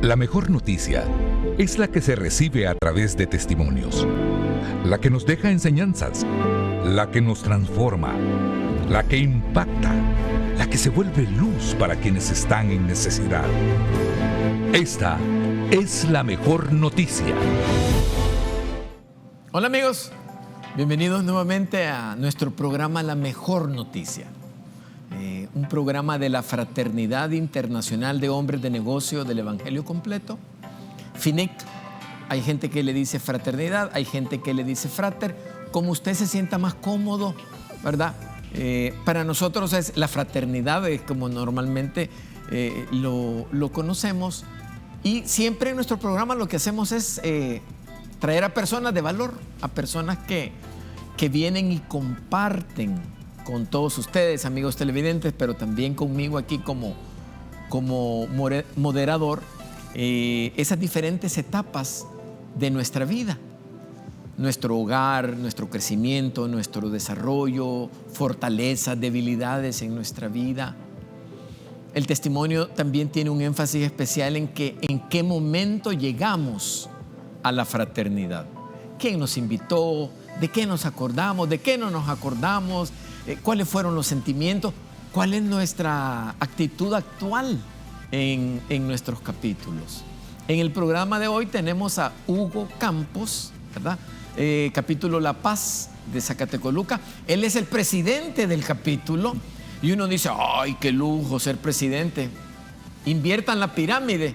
La mejor noticia es la que se recibe a través de testimonios, la que nos deja enseñanzas, la que nos transforma, la que impacta, la que se vuelve luz para quienes están en necesidad. Esta es la mejor noticia. Hola amigos, bienvenidos nuevamente a nuestro programa La Mejor Noticia. Un programa de la Fraternidad Internacional de Hombres de Negocio del Evangelio Completo, FINEC. Hay gente que le dice fraternidad, hay gente que le dice frater, como usted se sienta más cómodo, ¿verdad? Para nosotros es la fraternidad, es como normalmente lo conocemos. Y siempre en nuestro programa lo que hacemos es traer a personas de valor, a personas que vienen y comparten con todos ustedes, amigos televidentes, pero también conmigo aquí como moderador, esas diferentes etapas de nuestra vida. Nuestro hogar, nuestro crecimiento, nuestro desarrollo, fortalezas, debilidades en nuestra vida. El testimonio también tiene un énfasis especial en qué momento llegamos a la fraternidad. ¿Quién nos invitó? ¿De qué nos acordamos? ¿De qué no nos acordamos? ¿Cuáles fueron los sentimientos? ¿Cuál es nuestra actitud actual en nuestros capítulos? En el programa de hoy tenemos a Hugo Campos, ¿verdad? Capítulo La Paz de Zacatecoluca. Él es el presidente del capítulo y uno dice, ¡ay, qué lujo ser presidente! Inviertan la pirámide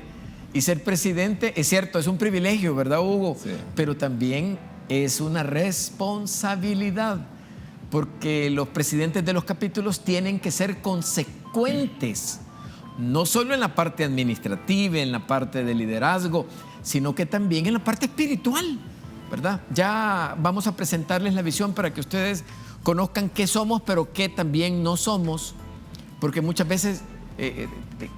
y ser presidente, es cierto, es un privilegio, ¿verdad, Hugo? Sí. Pero también es una responsabilidad, porque los presidentes de los capítulos tienen que ser consecuentes, no solo en la parte administrativa, en la parte de liderazgo, sino que también en la parte espiritual, ¿verdad? Ya vamos a presentarles la visión para que ustedes conozcan qué somos, pero qué también no somos, porque muchas veces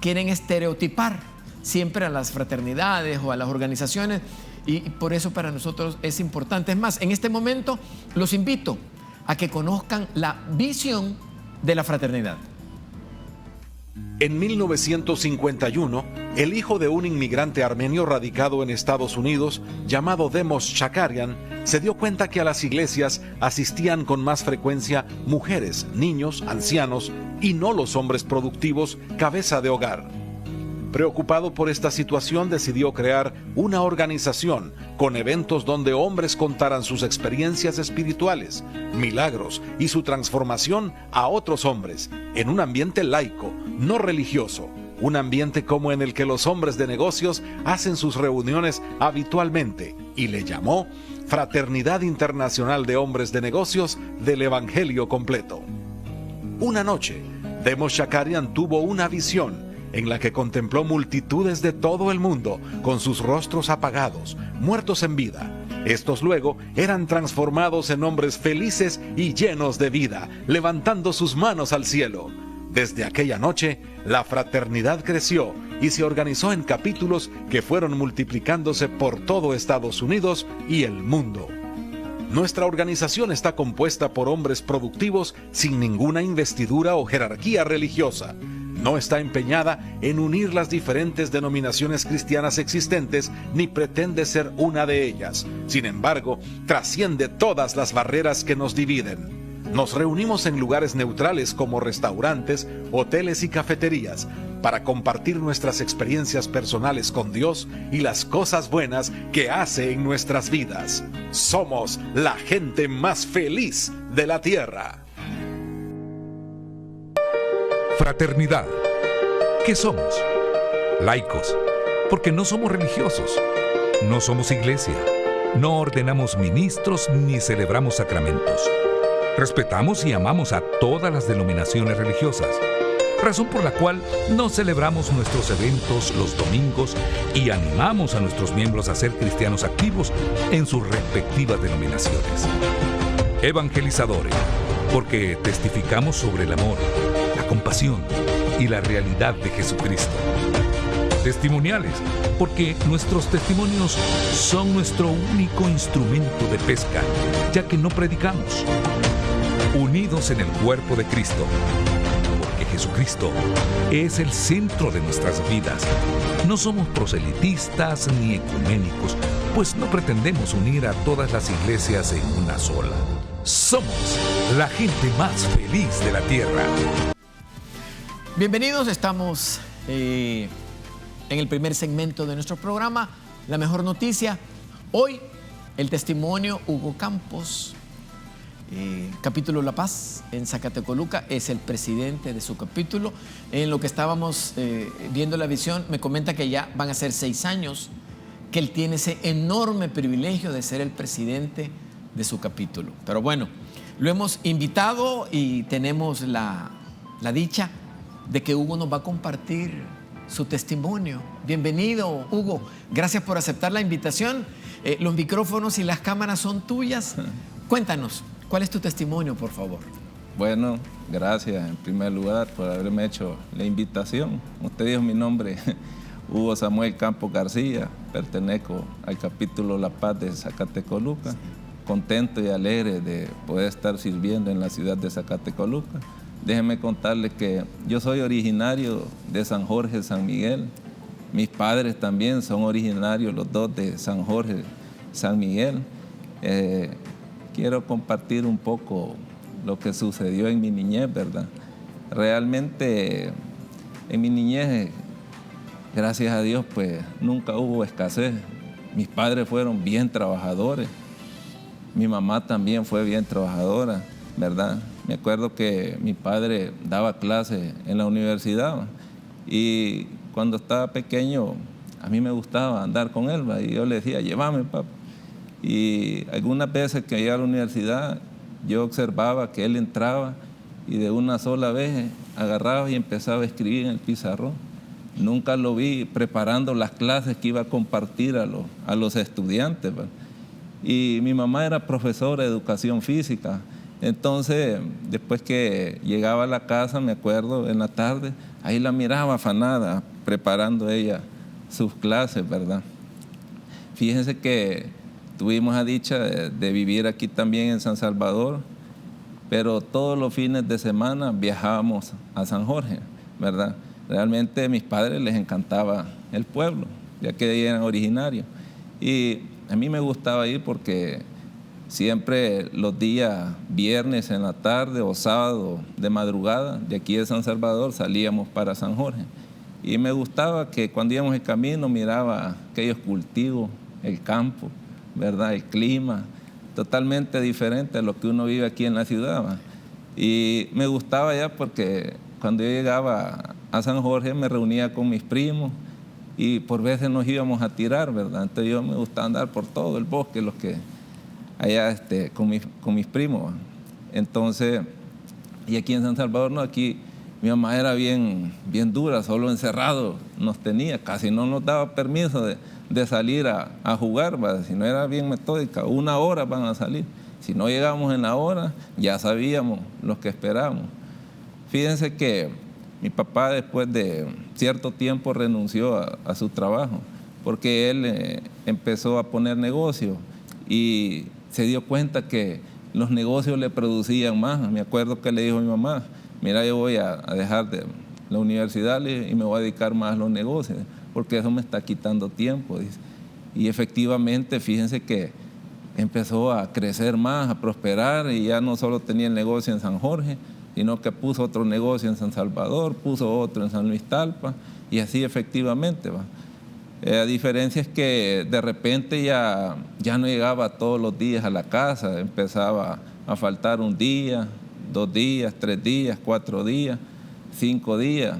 quieren estereotipar siempre a las fraternidades o a las organizaciones, y por eso para nosotros es importante. Es más, en este momento los invito a que conozcan la visión de la fraternidad. En 1951, el hijo de un inmigrante armenio radicado en Estados Unidos, llamado Demos Shakarian, se dio cuenta que a las iglesias asistían con más frecuencia mujeres, niños, ancianos y no los hombres productivos, cabeza de hogar. Preocupado por esta situación, decidió crear una organización con eventos donde hombres contaran sus experiencias espirituales, milagros y su transformación a otros hombres, en un ambiente laico, no religioso, un ambiente como en el que los hombres de negocios hacen sus reuniones habitualmente, y le llamó Fraternidad Internacional de Hombres de Negocios del Evangelio Completo. Una noche, Demos Shakarian tuvo una visión en la que contempló multitudes de todo el mundo con sus rostros apagados, muertos en vida. Estos luego eran transformados en hombres felices y llenos de vida, levantando sus manos al cielo. Desde aquella noche, la fraternidad creció y se organizó en capítulos que fueron multiplicándose por todo Estados Unidos y el mundo. Nuestra organización está compuesta por hombres productivos sin ninguna investidura o jerarquía religiosa. No está empeñada en unir las diferentes denominaciones cristianas existentes, ni pretende ser una de ellas. Sin embargo, trasciende todas las barreras que nos dividen. Nos reunimos en lugares neutrales como restaurantes, hoteles y cafeterías para compartir nuestras experiencias personales con Dios y las cosas buenas que hace en nuestras vidas. Somos la gente más feliz de la tierra. Fraternidad. ¿Qué somos? Laicos, porque no somos religiosos. No somos iglesia. No ordenamos ministros ni celebramos sacramentos. Respetamos y amamos a todas las denominaciones religiosas, razón por la cual no celebramos nuestros eventos los domingos y animamos a nuestros miembros a ser cristianos activos en sus respectivas denominaciones. Evangelizadores, porque testificamos sobre el amor, la compasión y la realidad de Jesucristo. Testimoniales, porque nuestros testimonios son nuestro único instrumento de pesca, ya que no predicamos. Unidos en el cuerpo de Cristo, porque Jesucristo es el centro de nuestras vidas. No somos proselitistas ni ecuménicos, pues no pretendemos unir a todas las iglesias en una sola. Somos la gente más feliz de la tierra. Bienvenidos, estamos en el primer segmento de nuestro programa, La Mejor Noticia. Hoy, el testimonio Hugo Campos, capítulo La Paz, en Zacatecoluca, es el presidente de su capítulo. En lo que estábamos viendo la visión, me comenta que ya van a ser 6 años que él tiene ese enorme privilegio de ser el presidente de su capítulo. Pero bueno, lo hemos invitado y tenemos la dicha de que Hugo nos va a compartir su testimonio. Bienvenido, Hugo. Gracias por aceptar la invitación. Los micrófonos y las cámaras son tuyas. Cuéntanos, ¿cuál es tu testimonio, por favor? Bueno, gracias en primer lugar por haberme hecho la invitación. Usted dijo mi nombre, Hugo Samuel Campos García, pertenezco al capítulo La Paz de Zacatecoluca. Contento y alegre de poder estar sirviendo en la ciudad de Zacatecoluca. Déjenme contarles que yo soy originario de San Jorge, San Miguel. Mis padres también son originarios, los dos, de San Jorge, San Miguel. Quiero compartir un poco lo que sucedió en mi niñez, ¿verdad? Realmente en mi niñez, gracias a Dios, pues nunca hubo escasez. Mis padres fueron bien trabajadores. Mi mamá también fue bien trabajadora, ¿verdad? Me acuerdo que mi padre daba clases en la universidad y cuando estaba pequeño a mí me gustaba andar con él, ¿va? Y yo le decía, llévame, papá. Y algunas veces que iba a la universidad yo observaba que él entraba y de una sola vez agarraba y empezaba a escribir en el pizarrón. Nunca lo vi preparando las clases que iba a compartir a los estudiantes, ¿va? Y mi mamá era profesora de educación física. Entonces, después que llegaba a la casa, me acuerdo, en la tarde, ahí la miraba afanada, preparando ella sus clases, ¿verdad? Fíjense que tuvimos la dicha de vivir aquí también en San Salvador, pero todos los fines de semana viajábamos a San Jorge, ¿verdad? Realmente a mis padres les encantaba el pueblo, ya que eran originarios. Y a mí me gustaba ir porque siempre los días viernes en la tarde o sábado de madrugada, de aquí de San Salvador, salíamos para San Jorge. Y me gustaba que cuando íbamos en camino miraba aquellos cultivos, el campo, ¿verdad? El clima, totalmente diferente a lo que uno vive aquí en la ciudad, ¿va? Y me gustaba ya porque cuando yo llegaba a San Jorge me reunía con mis primos y por veces nos íbamos a tirar, ¿verdad? Entonces yo me gustaba andar por todo el bosque, los que allá con mis primos. Entonces, y aquí en San Salvador, no, aquí mi mamá era bien dura, solo encerrado nos tenía, casi no nos daba permiso de salir a jugar, ¿verdad? Si no era bien metódica, 1 hora van a salir. Si no llegábamos en la hora, ya sabíamos lo que esperábamos. Fíjense que mi papá después de cierto tiempo renunció a su trabajo porque él empezó a poner negocio y se dio cuenta que los negocios le producían más. Me acuerdo que le dijo a mi mamá, mira, yo voy a dejar de la universidad y me voy a dedicar más a los negocios porque eso me está quitando tiempo, dice. Y efectivamente, fíjense que empezó a crecer más, a prosperar y ya no solo tenía el negocio en San Jorge, sino que puso otro negocio en San Salvador, puso otro en San Luis Talpa y así efectivamente, ¿va? La diferencia es que de repente ya no llegaba todos los días a la casa, empezaba a faltar 1 día, 2 días, 3 días, 4 días, 5 días.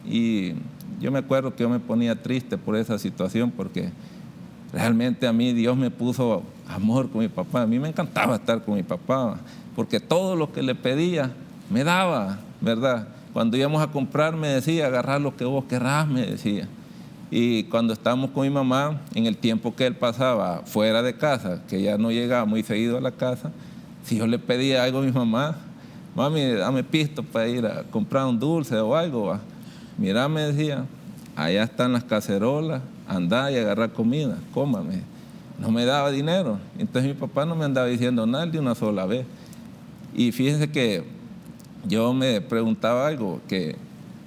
Y yo me acuerdo que yo me ponía triste por esa situación porque realmente a mí Dios me puso amor con mi papá. A mí me encantaba estar con mi papá porque todo lo que le pedía me daba, ¿verdad? Cuando íbamos a comprar me decía, agarrar lo que vos querrás, me decía. Y cuando estábamos con mi mamá, en el tiempo que él pasaba fuera de casa, que ya no llegaba muy seguido a la casa, si yo le pedía algo a mi mamá, mami, dame pisto para ir a comprar un dulce o algo, va. Mira, me decía, allá están las cacerolas, andá y agarrar comida, cómame. No me daba dinero, entonces mi papá no me andaba diciendo nada de una sola vez. Y fíjense que yo me preguntaba algo, que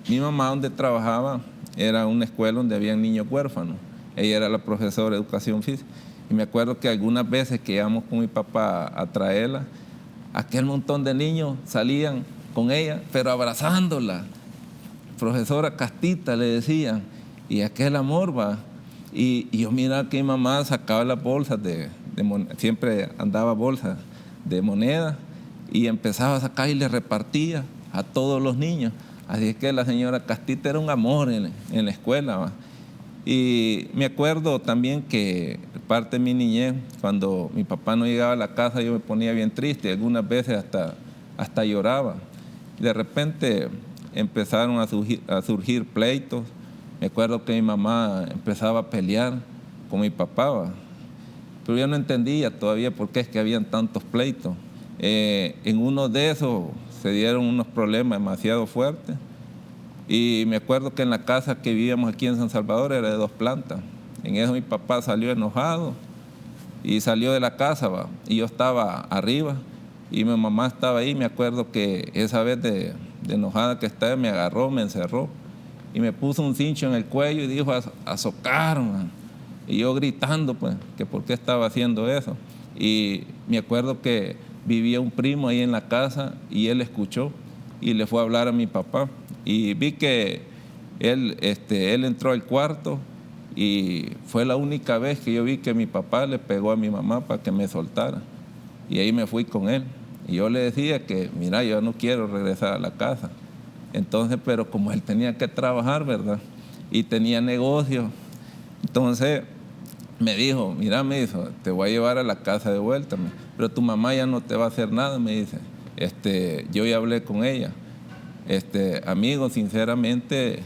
mi mamá, donde trabajaba, era una escuela donde había niños huérfanos. Ella era la profesora de educación física. Y me acuerdo que algunas veces que íbamos con mi papá a traerla, aquel montón de niños salían con ella, pero abrazándola. Profesora Castita, le decían, y aquel amor, va. Y yo miraba que mi mamá sacaba las bolsas de moneda, siempre andaba bolsas de moneda, y empezaba a sacar y le repartía a todos los niños. Así es que la señora Castita era un amor en la escuela, va. Y me acuerdo también que parte de mi niñez, cuando mi papá no llegaba a la casa, yo me ponía bien triste, algunas veces hasta lloraba. De repente empezaron a surgir pleitos. Me acuerdo que mi mamá empezaba a pelear con mi papá, ¿va? Pero yo no entendía todavía por qué es que habían tantos pleitos. En uno de esos se dieron unos problemas demasiado fuertes. Y me acuerdo que en la casa que vivíamos aquí en San Salvador era de 2 plantas. En eso mi papá salió enojado y salió de la casa, ¿va? Y yo estaba arriba y mi mamá estaba ahí. Me acuerdo que esa vez de enojada que estaba, me agarró, me encerró y me puso un cincho en el cuello y dijo, a socar, man. Y yo gritando, pues, que por qué estaba haciendo eso. Y me acuerdo que vivía un primo ahí en la casa y él escuchó y le fue a hablar a mi papá. Y vi que él entró al cuarto y fue la única vez que yo vi que mi papá le pegó a mi mamá para que me soltara. Y ahí me fui con él. Y yo le decía que, mira, yo no quiero regresar a la casa. Entonces, pero como él tenía que trabajar, ¿verdad? Y tenía negocio. Entonces me dijo, mira, me dijo, te voy a llevar a la casa de vuelta, pero tu mamá ya no te va a hacer nada, me dice. Yo ya hablé con ella. Amigo, sinceramente,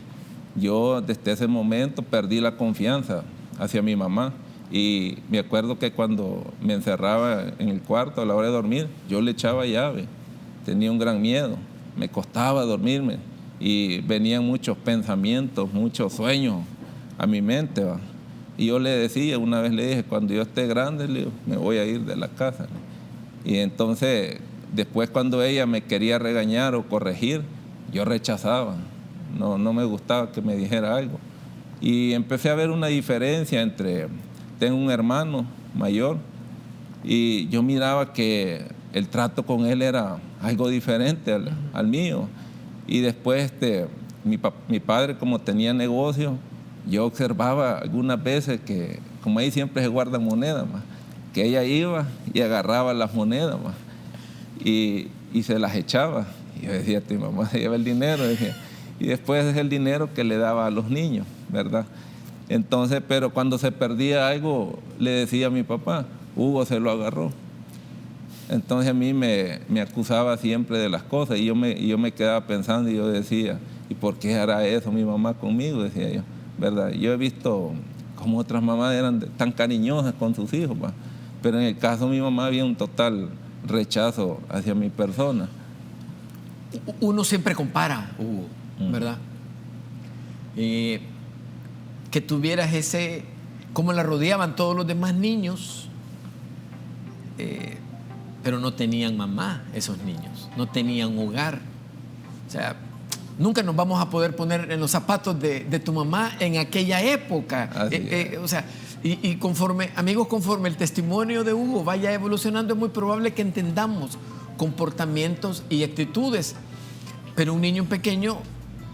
yo desde ese momento perdí la confianza hacia mi mamá. Y me acuerdo que cuando me encerraba en el cuarto a la hora de dormir, yo le echaba llave. Tenía un gran miedo. Me costaba dormirme. Y venían muchos pensamientos, muchos sueños a mi mente, ¿va? Y yo le decía, una vez le dije, cuando yo esté grande, le digo, me voy a ir de la casa. Y entonces, después cuando ella me quería regañar o corregir, yo rechazaba. No me gustaba que me dijera algo. Y empecé a ver una diferencia entre... Tengo un hermano mayor y yo miraba que el trato con él era algo diferente al mío. Y después mi padre, como tenía negocio, yo observaba algunas veces que, como ahí siempre se guardan monedas, que ella iba y agarraba las monedas y se las echaba. Y yo decía, tu mamá se lleva el dinero. Decía. Y después es el dinero que le daba a los niños, ¿verdad? Entonces, pero cuando se perdía algo, le decía a mi papá, Hugo se lo agarró. Entonces a mí me acusaba siempre de las cosas y yo me quedaba pensando y yo decía, ¿y por qué hará eso mi mamá conmigo? Decía yo, ¿verdad? Yo he visto como otras mamás eran tan cariñosas con sus hijos, pero en el caso de mi mamá había un total rechazo hacia mi persona. Uno siempre compara, Hugo, ¿verdad? Que tuvieras ese, como la rodeaban todos los demás niños, pero no tenían mamá esos niños, no tenían hogar. O sea, nunca nos vamos a poder poner en los zapatos de tu mamá en aquella época. O sea, y conforme el testimonio de Hugo vaya evolucionando, es muy probable que entendamos comportamientos y actitudes, pero un niño pequeño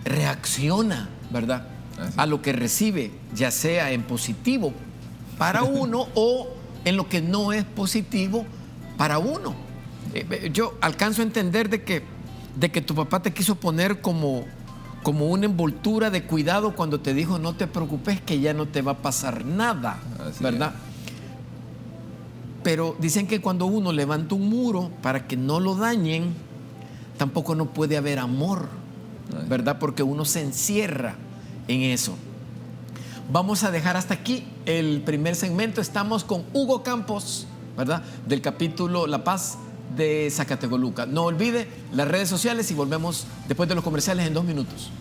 reacciona, ¿verdad?, a lo que recibe, ya sea en positivo para uno o en lo que no es positivo para uno. Yo alcanzo a entender de que tu papá te quiso poner como una envoltura de cuidado cuando te dijo, no te preocupes que ya no te va a pasar nada, ¿verdad? Pero dicen que cuando uno levanta un muro para que no lo dañen, tampoco no puede haber amor, ¿verdad? Porque uno se encierra en eso. Vamos a dejar hasta aquí el primer segmento. Estamos con Hugo Campos, ¿verdad?, del capítulo La Paz de Zacatecoluca. No olvide las redes sociales y volvemos después de los comerciales en 2 minutos.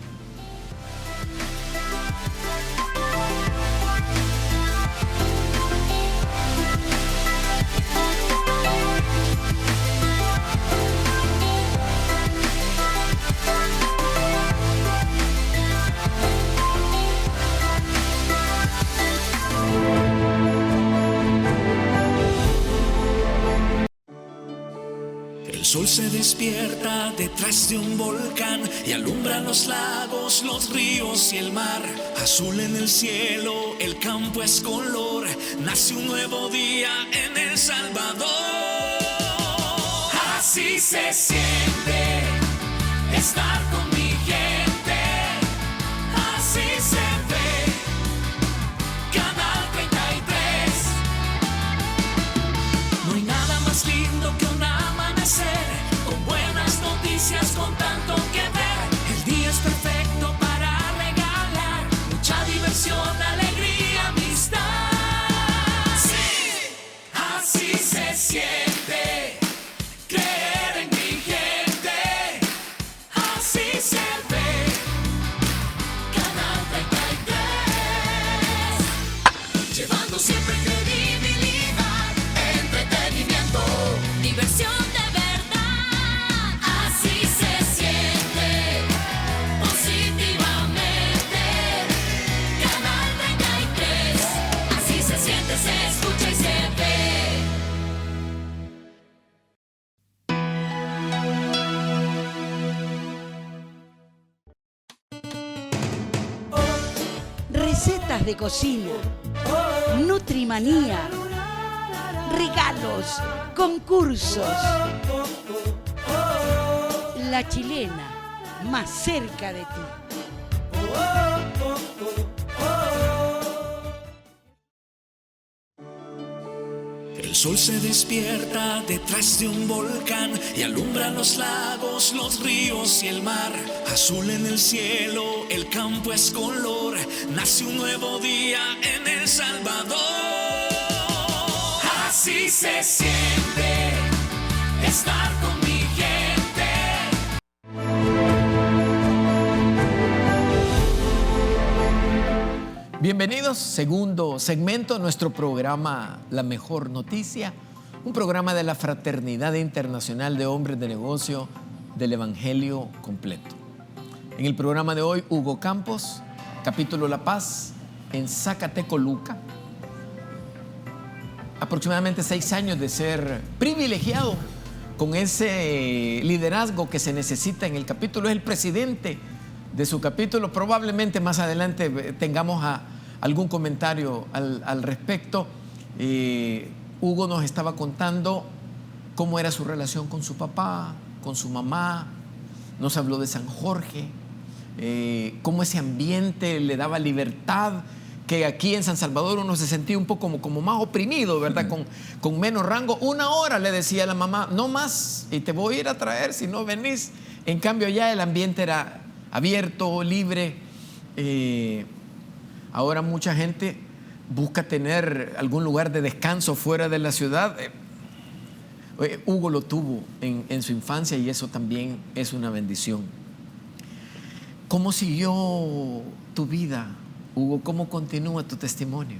sol se despierta detrás de un volcán y alumbra los lagos, los ríos y el mar. Azul en el cielo, el campo es color, nace un nuevo día en El Salvador. Así se siente estar con mi gente, así se ve Canal 33. No hay nada más lindo que un amanecer con buenas noticias, con tanto que ver. El día es perfecto para regalar mucha diversión, alegría, amistad. Sí, así se siente creer en mi gente, así se ve Canal 33, llevando siempre credibilidad, entretenimiento, diversión de verdad. Así se siente positivamente Canal 33, así se siente, se escucha y se ve. Recetas de cocina, nutrimanía, regalos, concursos. La Chilena, más cerca de ti. El sol se despierta detrás de un volcán y alumbra los lagos, los ríos y el mar. Azul en el cielo, el campo es color, nace un nuevo día en El Salvador. Así se siente estar con mi gente. Bienvenidos, segundo segmento de nuestro programa La Mejor Noticia, un programa de la Fraternidad Internacional de Hombres de Negocio del Evangelio Completo. En el programa de hoy, Hugo Campos, capítulo La Paz, en Zacatecoluca. Aproximadamente 6 años de ser privilegiado con ese liderazgo que se necesita en el capítulo. Es el presidente de su capítulo. Probablemente más adelante tengamos algún comentario al respecto. Hugo nos estaba contando cómo era su relación con su papá, con su mamá. Nos habló de San Jorge, cómo ese ambiente le daba libertad, que aquí en San Salvador uno se sentía un poco como más oprimido, ¿verdad? Con menos rango. 1 hora le decía a la mamá, no más, y te voy a ir a traer si no venís. En cambio allá el ambiente era abierto, libre. Ahora mucha gente busca tener algún lugar de descanso fuera de la ciudad. Hugo lo tuvo en su infancia y eso también es una bendición. ¿Cómo siguió tu vida, Hugo? ¿Cómo continúa tu testimonio?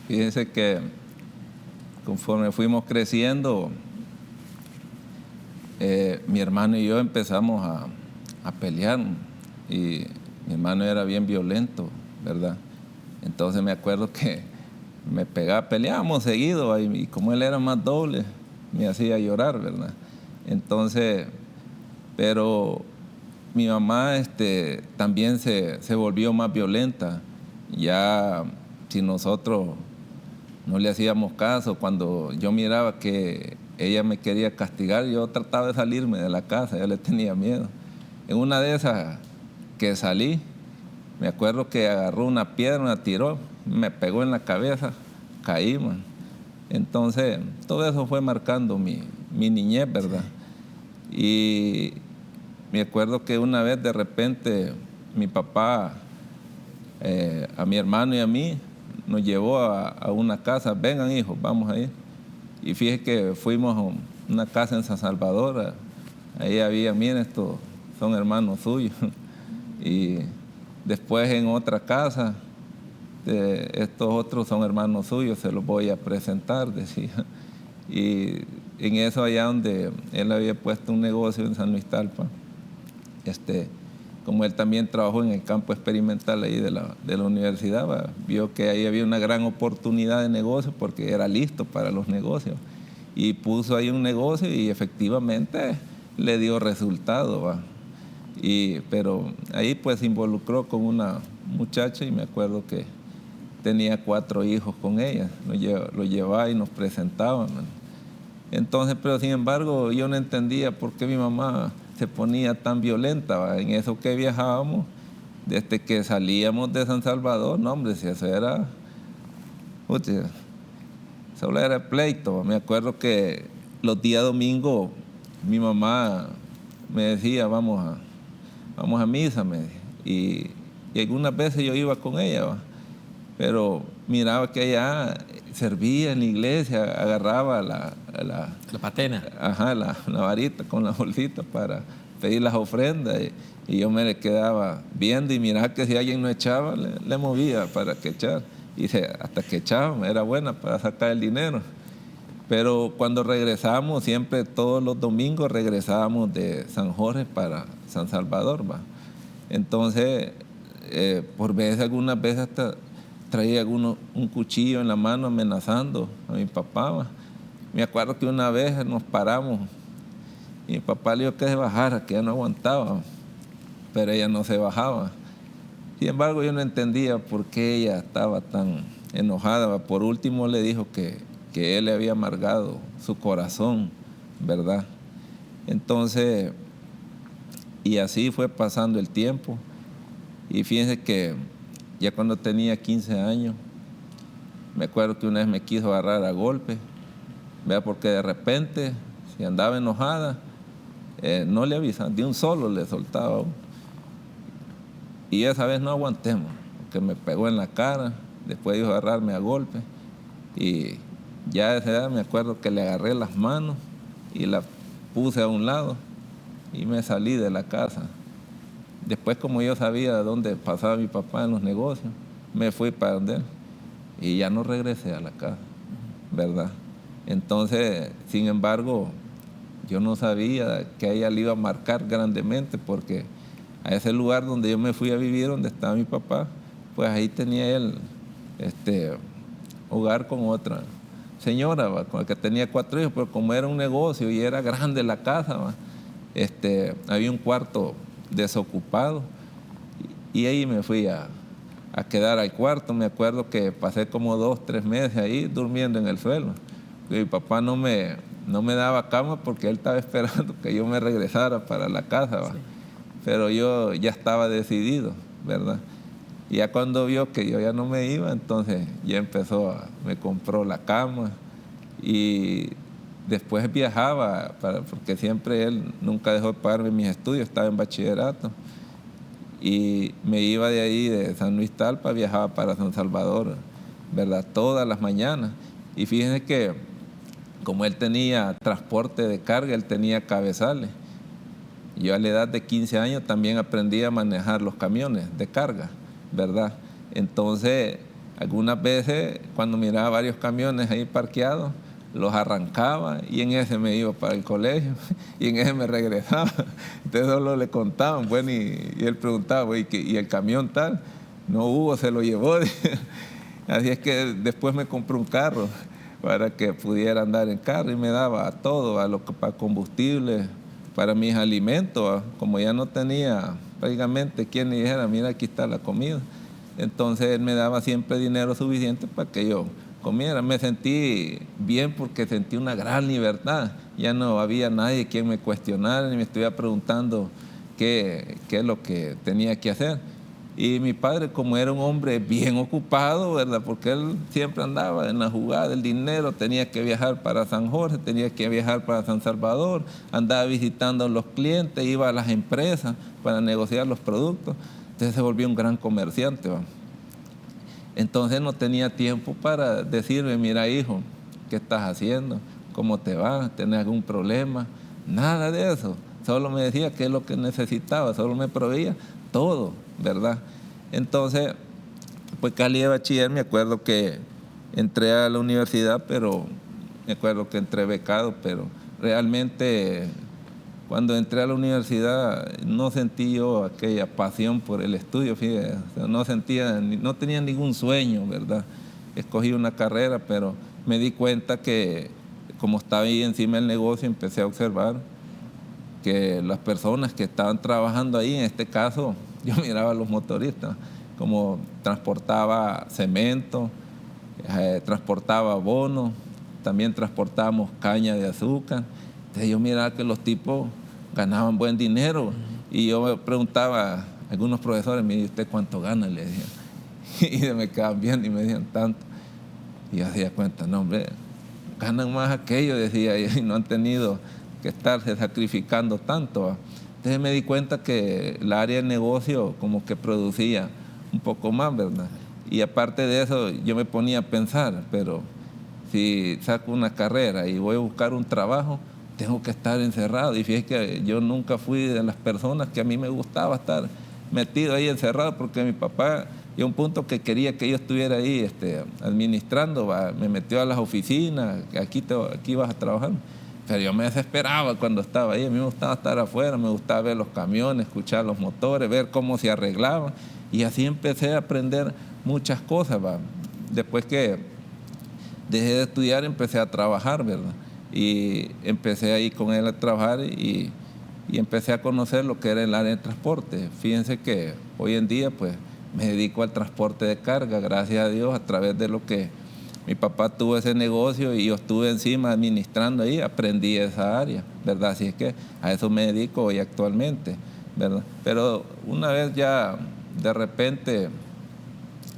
Fíjense que conforme fuimos creciendo, mi hermano y yo empezamos a pelear, y mi hermano era bien violento, ¿verdad? Entonces me acuerdo que me pegaba, peleábamos seguido, y como él era más doble, me hacía llorar, ¿verdad? Entonces, pero mi mamá también se volvió más violenta. Ya si nosotros no le hacíamos caso, cuando yo miraba que ella me quería castigar, yo trataba de salirme de la casa, ya le tenía miedo. En una de esas que salí, me acuerdo que agarró una piedra, me la tiró, me pegó en la cabeza, caí, man. Entonces, todo eso fue marcando mi niñez, ¿verdad? Y me acuerdo que una vez de repente mi papá, a mi hermano y a mí, nos llevó a una casa. Vengan, hijos, vamos a ir. Y fíjese que fuimos a una casa en San Salvador. Ahí había, miren, estos son hermanos suyos. Y después en otra casa, estos otros son hermanos suyos, se los voy a presentar, decía. Y en eso, allá donde él había puesto un negocio en San Luis Talpa, como él también trabajó en el campo experimental ahí de la universidad, vio que ahí había una gran oportunidad de negocio porque era listo para los negocios. y puso ahí un negocio y efectivamente le dio resultado, ¿va? Pero ahí pues se involucró con una muchacha y me acuerdo que tenía 4 hijos con ella, lo llevaba y nos presentaba, man. Entonces, pero sin embargo yo no entendía por qué mi mamá se ponía tan violenta, ¿va? En eso que viajábamos, desde que salíamos de San Salvador, no hombre, si eso era, solo era pleito, ¿va? Me acuerdo que los días domingos mi mamá me decía, vamos a misa, me decía. Y algunas veces yo iba con ella, ¿va? Pero miraba que ella servía en la iglesia, agarraba la patena. Ajá, la varita con la bolsita para pedir las ofrendas. Y yo me le quedaba viendo y miraba que si alguien no echaba, le movía para que echara. Y hasta que echaba, era buena para sacar el dinero. Pero cuando regresábamos, siempre todos los domingos regresábamos de San Jorge para San Salvador, ¿va? Entonces, algunas veces hasta traía un cuchillo en la mano amenazando a mi papá, ¿va? Me acuerdo que una vez nos paramos y mi papá le dijo que se bajara, que ya no aguantaba, pero ella no se bajaba. Sin embargo, yo no entendía por qué ella estaba tan enojada, ¿va? Por último le dijo que él le había amargado su corazón, ¿verdad? Entonces, y así fue pasando el tiempo. Y fíjense que ya cuando tenía 15 años, me acuerdo que una vez me quiso agarrar a golpe, ¿verdad? Porque de repente, si andaba enojada, no le avisaban, de un solo le soltaba. Y esa vez no aguantemos, porque me pegó en la cara, después dijo agarrarme a golpe. Y ya a esa edad me acuerdo que le agarré las manos y la puse a un lado y me salí de la casa. Después, como yo sabía dónde pasaba mi papá en los negocios, me fui para donde él y ya no regresé a la casa, ¿verdad? Entonces, sin embargo, yo no sabía que a ella le iba a marcar grandemente, porque a ese lugar donde yo me fui a vivir, donde estaba mi papá, pues ahí tenía él hogar con otra señora, ¿va? Con la que tenía 4 hijos, pero como era un negocio y era grande la casa, ¿va? Había un cuarto desocupado y ahí me fui a quedar al cuarto. Me acuerdo que pasé como 2, 3 meses ahí durmiendo en el suelo. Y mi papá no me daba cama porque él estaba esperando que yo me regresara para la casa, ¿va? Sí. Pero yo ya estaba decidido, ¿verdad? Y ya cuando vio que yo ya no me iba, entonces ya me compró la cama y después viajaba, porque siempre él nunca dejó de pagarme mis estudios, estaba en bachillerato. Y me iba de ahí, de San Luis Talpa, viajaba para San Salvador, ¿verdad? Todas las mañanas. Y fíjense que como él tenía transporte de carga, él tenía cabezales. Yo a la edad de 15 años también aprendí a manejar los camiones de carga, ¿verdad? Entonces, algunas veces cuando miraba varios camiones ahí parqueados, los arrancaba y en ese me iba para el colegio y en ese me regresaba. Entonces solo le contaban, bueno, y él preguntaba, ¿y el camión tal? No hubo, se lo llevó. Así es que después me compré un carro para que pudiera andar en carro y me daba todo, para combustible, para mis alimentos, como ya no tenía prácticamente quien le dijera, mira, aquí está la comida. Entonces él me daba siempre dinero suficiente para que yo comiera. Me sentí bien porque sentí una gran libertad. Ya no había nadie quien me cuestionara ni me estuviera preguntando qué es lo que tenía que hacer. Y mi padre, como era un hombre bien ocupado, ¿verdad? Porque él siempre andaba en la jugada del dinero, tenía que viajar para San Jorge, tenía que viajar para San Salvador, andaba visitando a los clientes, iba a las empresas para negociar los productos. Entonces se volvió un gran comerciante, ¿va? Entonces no tenía tiempo para decirme, mira hijo, ¿qué estás haciendo? ¿Cómo te va? ¿Tenés algún problema? Nada de eso. Solo me decía qué es lo que necesitaba, solo me proveía todo, ¿verdad? Entonces, pues Cali de bachiller, me acuerdo que entré a la universidad, pero me acuerdo que entré becado, pero realmente cuando entré a la universidad no sentí yo aquella pasión por el estudio, fíjate, o sea, no tenía ningún sueño, ¿verdad? Escogí una carrera, pero me di cuenta que como estaba ahí encima del negocio, empecé a observar que las personas que estaban trabajando ahí, en este caso, yo miraba a los motoristas, como transportaba cemento, transportaba abono, también transportábamos caña de azúcar. Entonces yo miraba que los tipos ganaban buen dinero y yo me preguntaba a algunos profesores, mire, ¿usted cuánto gana? Le decía. Y se me quedaban viendo y me decían tanto. Y yo hacía cuenta, no hombre, ganan más aquellos, decía, y no han tenido que estarse sacrificando tanto, ¿va? Entonces me di cuenta que el área de negocio como que producía un poco más, ¿verdad? Y aparte de eso yo me ponía a pensar, pero si saco una carrera y voy a buscar un trabajo, tengo que estar encerrado. Y fíjate que yo nunca fui de las personas que a mí me gustaba estar metido ahí encerrado, porque mi papá, y a un punto que quería que yo estuviera ahí administrando, ¿va? Me metió a las oficinas, aquí vas a trabajar. Pero yo me desesperaba cuando estaba ahí. A mí me gustaba estar afuera, me gustaba ver los camiones, escuchar los motores, ver cómo se arreglaban. Y así empecé a aprender muchas cosas, ¿va? Después que dejé de estudiar, empecé a trabajar, ¿verdad? Y empecé ahí con él a trabajar y empecé a conocer lo que era el área de transporte. Fíjense que hoy en día, pues, me dedico al transporte de carga, gracias a Dios, a través de lo que mi papá tuvo ese negocio y yo estuve encima administrando ahí, aprendí esa área, ¿verdad? Así es que a eso me dedico hoy actualmente, ¿verdad? Pero una vez ya de repente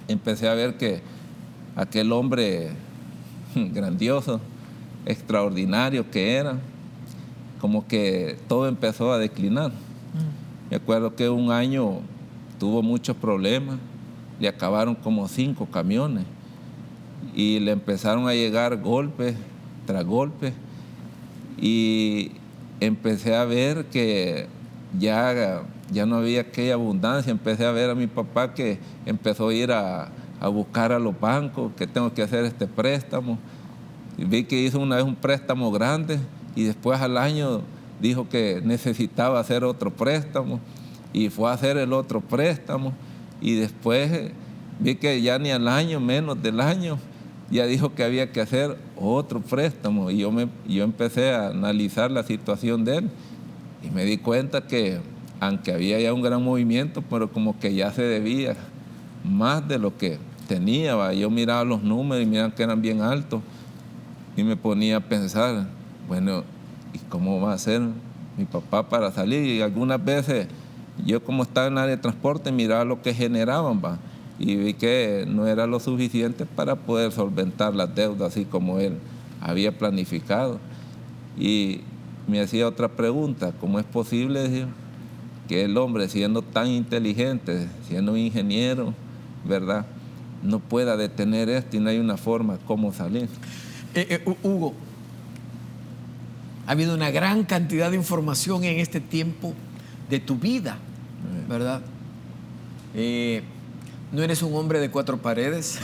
empecé a ver que aquel hombre grandioso, extraordinario que era, como que todo empezó a declinar. Me acuerdo que un año tuvo muchos problemas, le acabaron como 5 camiones y le empezaron a llegar golpes tras golpes y empecé a ver que ya no había aquella abundancia. Empecé a ver a mi papá que empezó a ir a buscar a los bancos, que tengo que hacer este préstamo. Y vi que hizo una vez un préstamo grande y después al año dijo que necesitaba hacer otro préstamo y fue a hacer el otro préstamo y después vi que ya ni al año, menos del año, ya dijo que había que hacer otro préstamo y yo empecé a analizar la situación de él y me di cuenta que aunque había ya un gran movimiento, pero como que ya se debía más de lo que tenía, ¿va? Yo miraba los números y miraba que eran bien altos y me ponía a pensar, bueno, ¿y cómo va a ser mi papá para salir? Y algunas veces yo, como estaba en el área de transporte, miraba lo que generaban, ¿va? Y vi que no era lo suficiente para poder solventar las deudas así como él había planificado. Y me hacía otra pregunta, ¿cómo es posible, decía, que el hombre, siendo tan inteligente, siendo un ingeniero, ¿verdad?, no pueda detener esto y no hay una forma cómo salir? Hugo, ha habido una gran cantidad de información en este tiempo de tu vida, ¿verdad? No eres un hombre de 4 paredes.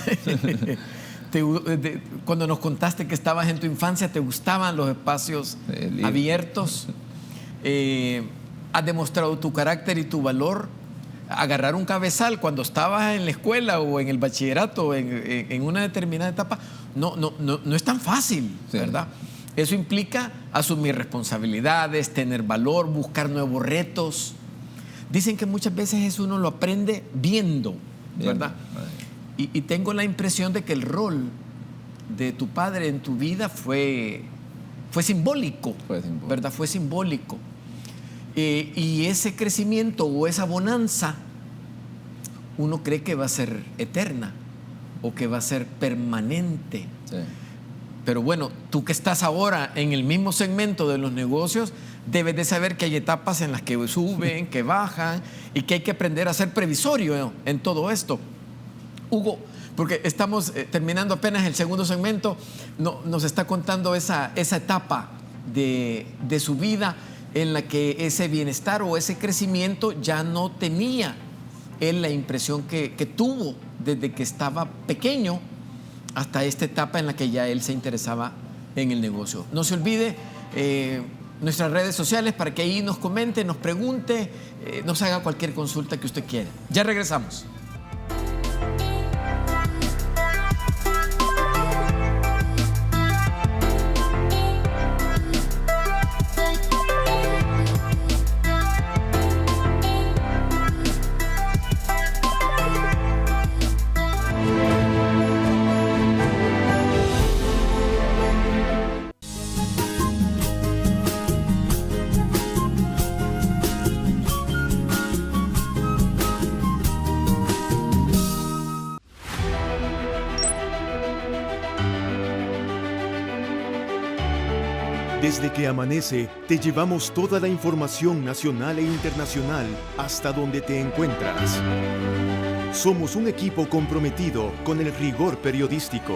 Cuando nos contaste que estabas en tu infancia, te gustaban los espacios abiertos. Has demostrado tu carácter y tu valor. Agarrar un cabezal cuando estabas en la escuela o en el bachillerato, en una determinada etapa, no es tan fácil, ¿verdad? Sí. Eso implica asumir responsabilidades, tener valor, buscar nuevos retos. Dicen que muchas veces eso uno lo aprende viendo, ¿verdad? Y tengo la impresión de que el rol de tu padre en tu vida fue simbólico, ¿verdad? Fue simbólico. Y ese crecimiento o esa bonanza, uno cree que va a ser eterna o que va a ser permanente. Sí. Pero bueno, tú que estás ahora en el mismo segmento de los negocios, debes de saber que hay etapas en las que suben, que bajan y que hay que aprender a ser previsorio en todo esto. Hugo, porque estamos terminando apenas el segundo segmento, nos está contando esa etapa de su vida en la que ese bienestar o ese crecimiento ya no tenía él la impresión que tuvo desde que estaba pequeño hasta esta etapa en la que ya él se interesaba en el negocio. No se olvide nuestras redes sociales para que ahí nos comente, nos pregunte, nos haga cualquier consulta que usted quiera. Ya regresamos. Desde que amanece, te llevamos toda la información nacional e internacional hasta donde te encuentras. Somos un equipo comprometido con el rigor periodístico.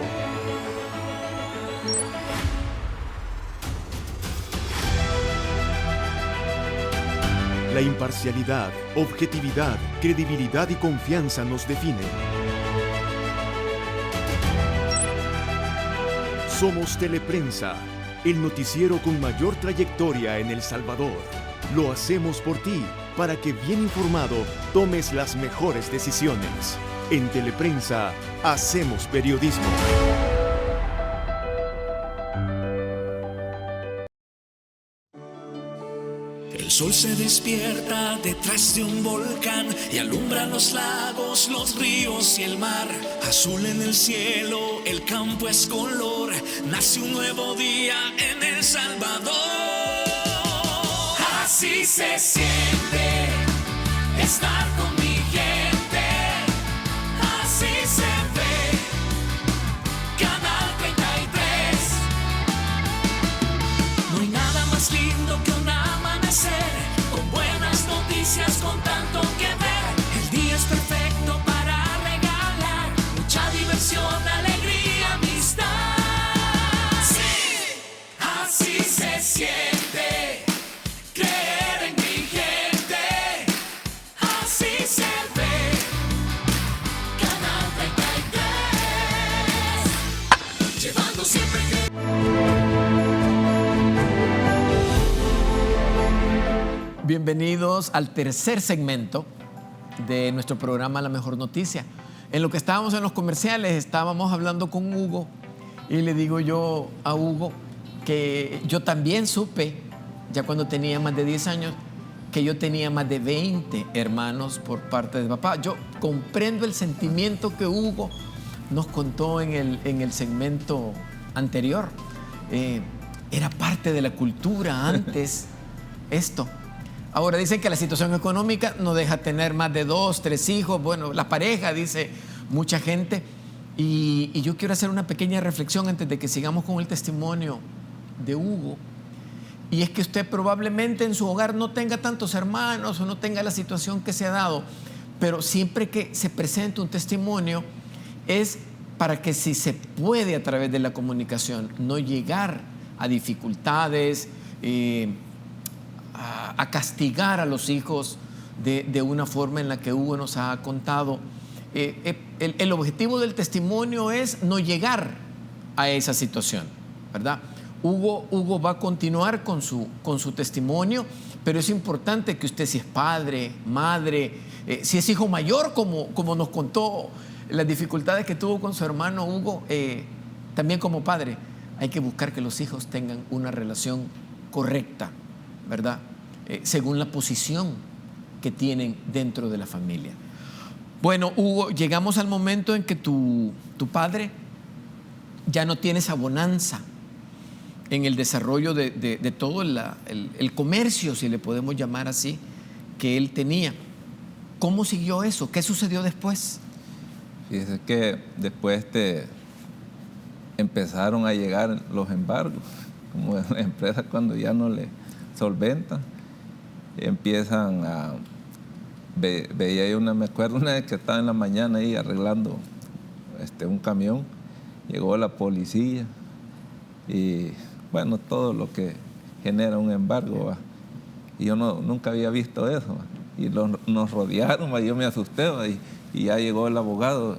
La imparcialidad, objetividad, credibilidad y confianza nos definen. Somos Teleprensa, el noticiero con mayor trayectoria en El Salvador. Lo hacemos por ti, para que bien informado tomes las mejores decisiones. En Teleprensa, hacemos periodismo. El sol se despierta detrás de un volcán y alumbra los lagos, los ríos y el mar. Azul en el cielo, el campo es color, nace un nuevo día en El Salvador. Así se siente estar con mi gente, así se ve Canal 33. No hay nada más lindo que un amanecer con buenas noticias, con tanto que ver. El día es perfecto para regalar mucha diversión, alegría, amistad. Sí, así se siente creer en mi gente, así se ve Canal 33, llevando siempre Bienvenidos al tercer segmento de nuestro programa La Mejor Noticia. En lo que estábamos en los comerciales, estábamos hablando con Hugo y le digo yo a Hugo que yo también supe, ya cuando tenía más de 10 años, que yo tenía más de 20 hermanos por parte de papá. Yo comprendo el sentimiento que Hugo nos contó en el segmento anterior. Era parte de la cultura antes esto. Ahora dicen que la situación económica no deja tener más de 2, 3 hijos. Bueno, la pareja, dice mucha gente. Y yo quiero hacer una pequeña reflexión antes de que sigamos con el testimonio de Hugo. Y es que usted probablemente en su hogar no tenga tantos hermanos o no tenga la situación que se ha dado. Pero siempre que se presente un testimonio es para que, si se puede a través de la comunicación, no llegar a dificultades, a castigar a los hijos de una forma en la que Hugo nos ha contado. El objetivo del testimonio es no llegar a esa situación, ¿verdad? Hugo va a continuar con su testimonio, pero es importante que usted, si es padre, madre, si es hijo mayor, como nos contó las dificultades que tuvo con su hermano Hugo, también como padre, hay que buscar que los hijos tengan una relación correcta, ¿verdad? Según la posición que tienen dentro de la familia. Bueno, Hugo, llegamos al momento en que tu padre ya no tiene esa bonanza en el desarrollo de todo el comercio, si le podemos llamar así, que él tenía. ¿Cómo siguió eso? ¿Qué sucedió después? Fíjese que después empezaron a llegar los embargos, como las empresas cuando ya no le solventan, empiezan a... Veía yo me acuerdo una vez que estaba en la mañana ahí arreglando un camión, llegó la policía y bueno, todo lo que genera un embargo, ¿va? Y yo nunca había visto eso, ¿va? Y nos rodearon, ¿va? Yo me asusté, ¿va? Y ya llegó el abogado,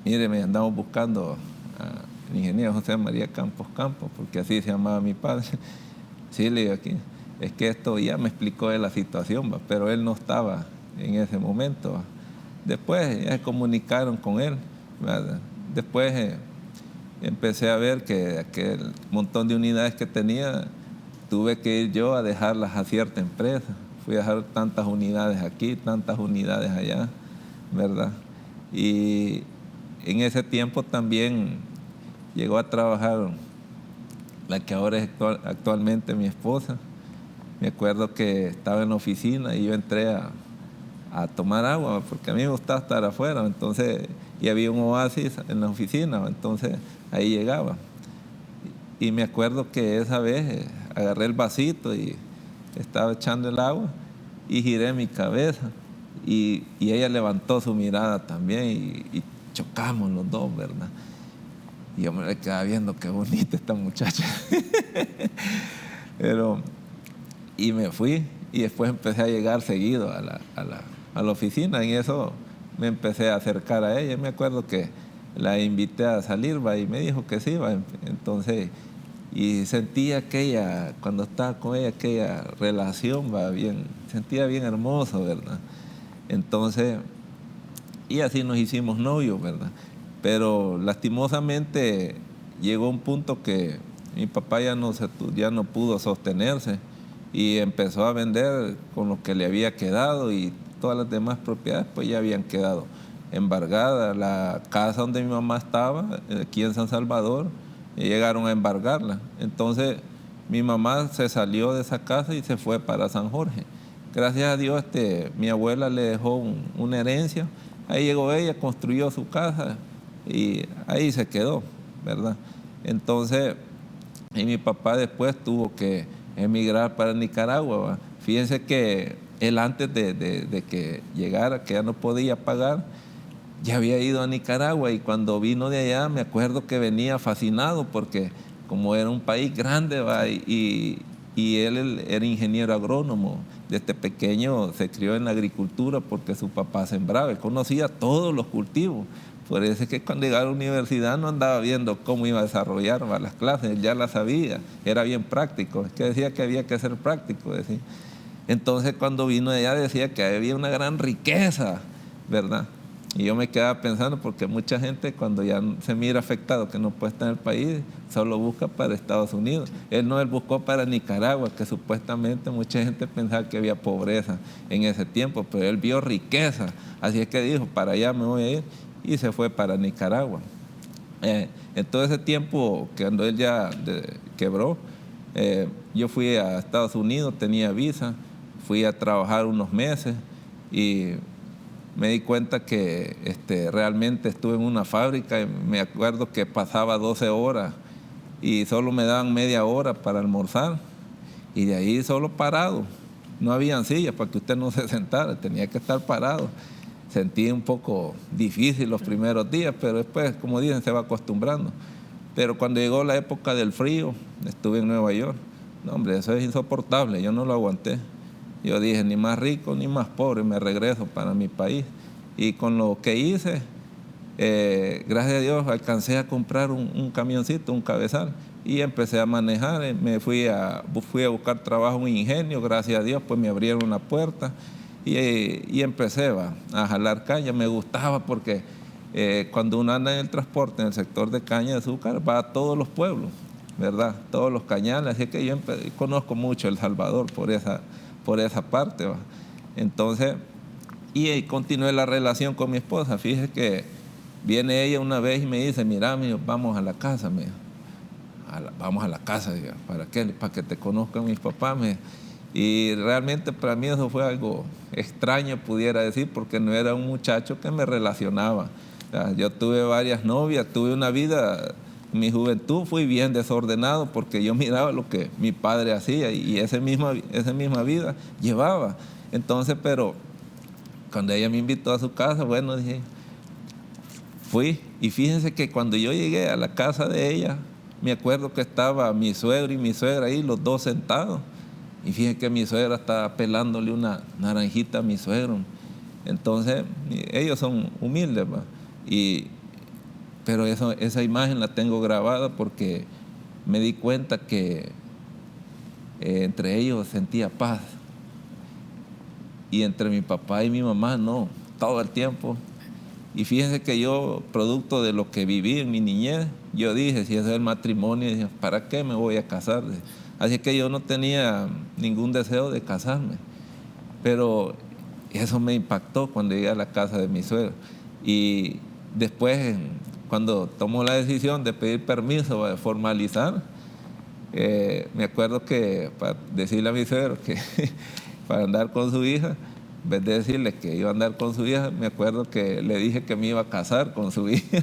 mire, me andamos buscando al ingeniero José María Campos, porque así se llamaba mi padre. Sí, le digo, aquí, es que esto ya me explicó de la situación, ¿va? Pero él no estaba en ese momento, ¿va? Después ya se comunicaron con él, ¿verdad? Después empecé a ver que aquel montón de unidades que tenía, tuve que ir yo a dejarlas a cierta empresa. Fui a dejar tantas unidades aquí, tantas unidades allá, ¿verdad? Y en ese tiempo también llegó a trabajar la que ahora es actualmente mi esposa. Me acuerdo que estaba en la oficina y yo entré a tomar agua, porque a mí me gustaba estar afuera, entonces, y había un oasis en la oficina, entonces ahí llegaba. Y me acuerdo que esa vez agarré el vasito y estaba echando el agua y giré mi cabeza y ella levantó su mirada también y chocamos los dos, ¿verdad? Y yo me quedaba viendo qué bonita esta muchacha. Y me fui y después empecé a llegar seguido a la oficina. Y eso me empecé a acercar a ella. Me acuerdo que la invité a salir, ¿va? Y me dijo que sí, ¿va? Entonces, y sentía aquella, cuando estaba con ella, aquella relación, ¿va? Bien, sentía bien hermoso, ¿verdad? Entonces, y así nos hicimos novios, ¿verdad? Pero lastimosamente llegó un punto que mi papá ya no pudo sostenerse y empezó a vender con lo que le había quedado, y todas las demás propiedades pues ya habían quedado embargadas. La casa donde mi mamá estaba, aquí en San Salvador, llegaron a embargarla. Entonces mi mamá se salió de esa casa y se fue para San Jorge. Gracias a Dios mi abuela le dejó una herencia. Ahí llegó ella, construyó su casa y ahí se quedó, ¿verdad? Entonces, y mi papá después tuvo que emigrar para Nicaragua, ¿va? Fíjense que él, antes de que llegara, que ya no podía pagar, ya había ido a Nicaragua, y cuando vino de allá me acuerdo que venía fascinado porque como era un país grande, ¿va? Y él era ingeniero agrónomo. Desde pequeño se crió en la agricultura porque su papá sembraba, él conocía todos los cultivos. Por eso es que cuando llegaba a la universidad no andaba viendo cómo iba a desarrollar, ¿va? Las clases, él ya las sabía, era bien práctico. Es que decía que había que ser práctico, decía. Entonces cuando vino de allá decía que había una gran riqueza, ¿verdad? Y yo me quedaba pensando, porque mucha gente cuando ya se mira afectado que no puede estar en el país, solo busca para Estados Unidos. Él buscó para Nicaragua, que supuestamente mucha gente pensaba que había pobreza en ese tiempo, pero él vio riqueza. Así es que dijo, para allá me voy a ir, y se fue para Nicaragua. En todo ese tiempo, cuando él ya quebró, yo fui a Estados Unidos, tenía visa, fui a trabajar unos meses y me di cuenta que realmente estuve en una fábrica, y me acuerdo que pasaba 12 horas y solo me daban media hora para almorzar, y de ahí solo parado. No habían sillas para que usted no se sentara, tenía que estar parado. Sentí un poco difícil los primeros días, pero después, como dicen, se va acostumbrando. Pero cuando llegó la época del frío, estuve en Nueva York. No, hombre, eso es insoportable, yo no lo aguanté. Yo dije, ni más rico ni más pobre, me regreso para mi país. Y con lo que hice, gracias a Dios, alcancé a comprar un camioncito, un cabezal, y empecé a manejar. Fui a buscar trabajo en un ingenio, gracias a Dios, pues me abrieron una puerta y empecé a jalar caña. Me gustaba porque cuando uno anda en el transporte, en el sector de caña de azúcar, va a todos los pueblos, ¿verdad? Todos los cañales. Así que yo conozco mucho El Salvador por esa parte, ¿va? Entonces, y continué la relación con mi esposa. Fíjese que viene ella una vez y me dice, mira, amigo, vamos a la casa, me dijo. Vamos a la casa, digo, ¿para qué? Para que te conozcan mis papás, me dijo. Y realmente para mí eso fue algo extraño, pudiera decir, porque no era un muchacho que me relacionaba. O sea, yo tuve varias novias, tuve una vida, en mi juventud fui bien desordenado porque yo miraba lo que mi padre hacía y esa misma vida llevaba. Entonces, pero cuando ella me invitó a su casa, bueno, dije, fui. Y fíjense que cuando yo llegué a la casa de ella, me acuerdo que estaba mi suegro y mi suegra ahí, los dos sentados. Y fíjense que mi suegra estaba pelándole una naranjita a mi suegro. Entonces, ellos son humildes, ¿va? Pero esa imagen la tengo grabada porque me di cuenta que entre ellos sentía paz. Y entre mi papá y mi mamá, no, todo el tiempo. Y fíjense que yo, producto de lo que viví en mi niñez, yo dije, si eso es el matrimonio, dije, ¿para qué me voy a casar? Así que yo no tenía ningún deseo de casarme. Pero eso me impactó cuando llegué a la casa de mi suegro. Y después, cuando tomó la decisión de pedir permiso, de formalizar, me acuerdo que para decirle a mi suegro que para andar con su hija, en vez de decirle que iba a andar con su hija, me acuerdo que le dije que me iba a casar con su hija.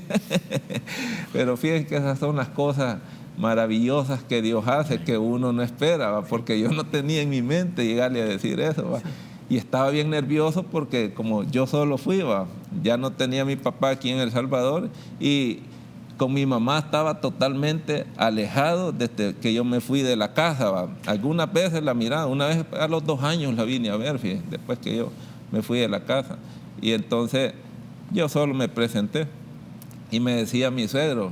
Pero fíjense que esas son las cosas maravillosas que Dios hace, que uno no espera, ¿va? Porque yo no tenía en mi mente llegarle a decir eso, ¿va? Y estaba bien nervioso porque como yo solo fui, ¿va? Ya no tenía a mi papá aquí en El Salvador, y con mi mamá estaba totalmente alejado desde que yo me fui de la casa, ¿va? Algunas veces la miraba, una vez a los 2 años la vine a ver, fíjense, después que yo me fui de la casa. Y entonces yo solo me presenté y me decía mi suegro,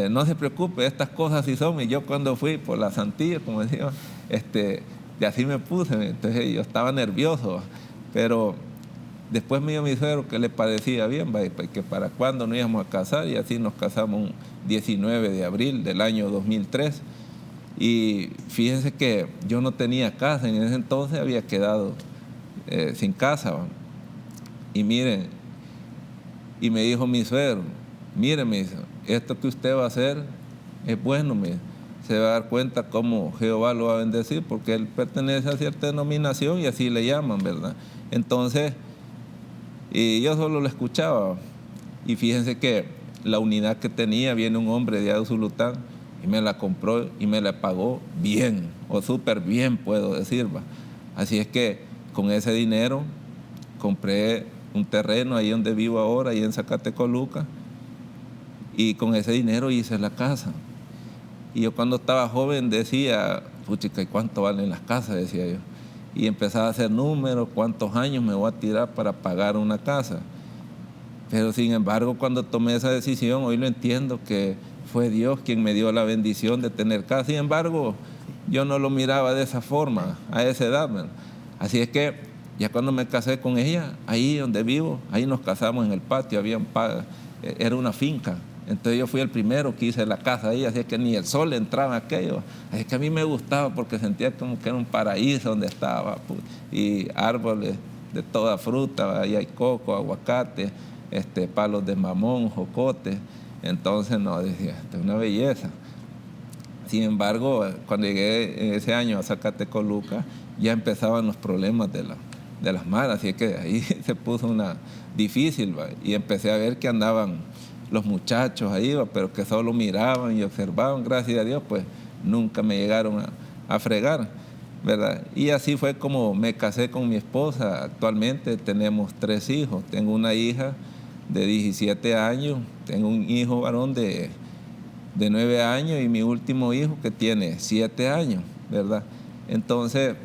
no se preocupe, estas cosas sí son. Y yo cuando fui por la santilla, como decía, y así me puse, entonces yo estaba nervioso, ¿va? Pero después me dijo mi suegro que le parecía bien, ¿va? Que para cuándo nos íbamos a casar, y así nos casamos un 19 de abril del año 2003. Y fíjense que yo no tenía casa, en ese entonces había quedado sin casa, ¿va? Y miren, y me dijo mi suegro, mire, me dice, esto que usted va a hacer es bueno, me dice. Se va a dar cuenta cómo Jehová lo va a bendecir, porque él pertenece a cierta denominación y así le llaman, ¿verdad? Entonces, y yo solo lo escuchaba. Y fíjense que la unidad que tenía, viene un hombre de Usulután y me la compró y me la pagó bien, o súper bien, puedo decir, ¿va? Así es que con ese dinero compré un terreno ahí donde vivo ahora, ahí en Zacatecoluca, y con ese dinero hice la casa. Y yo cuando estaba joven decía, puchica, ¿y cuánto valen las casas?, decía yo. Y empezaba a hacer números, cuántos años me voy a tirar para pagar una casa. Pero sin embargo, cuando tomé esa decisión, hoy lo entiendo, que fue Dios quien me dio la bendición de tener casa. Sin embargo, yo no lo miraba de esa forma, a esa edad, ¿verdad? Así es que ya cuando me casé con ella, ahí donde vivo, ahí nos casamos en el patio, era una finca. Entonces yo fui el primero que hice la casa ahí, así que ni el sol entraba en aquello. Así que a mí me gustaba porque sentía como que era un paraíso donde estaba, pues, y árboles de toda fruta, ahí hay coco, aguacate, palos de mamón, jocote. Entonces, no, decía, esto es una belleza. Sin embargo, cuando llegué en ese año a Zacatecoluca, ya empezaban los problemas de las maras, así que ahí se puso una difícil, ¿va? Y empecé a ver que andaban los muchachos ahí, ¿va? Pero que solo miraban y observaban. Gracias a Dios, pues nunca me llegaron a fregar, ¿verdad? Y así fue como me casé con mi esposa. Actualmente tenemos 3 hijos. Tengo una hija de 17 años, tengo un hijo varón de 9 años y mi último hijo que tiene 7 años, ¿verdad? Entonces,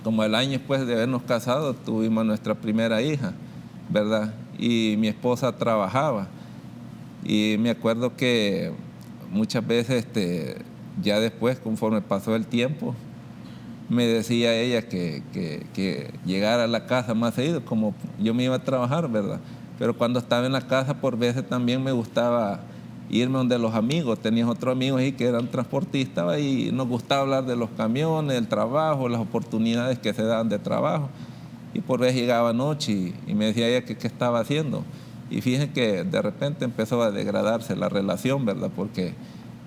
como el año después de habernos casado, tuvimos nuestra primera hija, ¿verdad? Y mi esposa trabajaba. Y me acuerdo que muchas veces, ya después, conforme pasó el tiempo, me decía ella que llegara a la casa más seguido, como yo me iba a trabajar, ¿verdad? Pero cuando estaba en la casa, por veces también me gustaba irme donde los amigos. Tenía otros amigos ahí que eran transportistas y nos gustaba hablar de los camiones, el trabajo, las oportunidades que se dan de trabajo. Y por vez llegaba noche y me decía ella que qué estaba haciendo. Y fíjense que de repente empezó a degradarse la relación, ¿verdad? Porque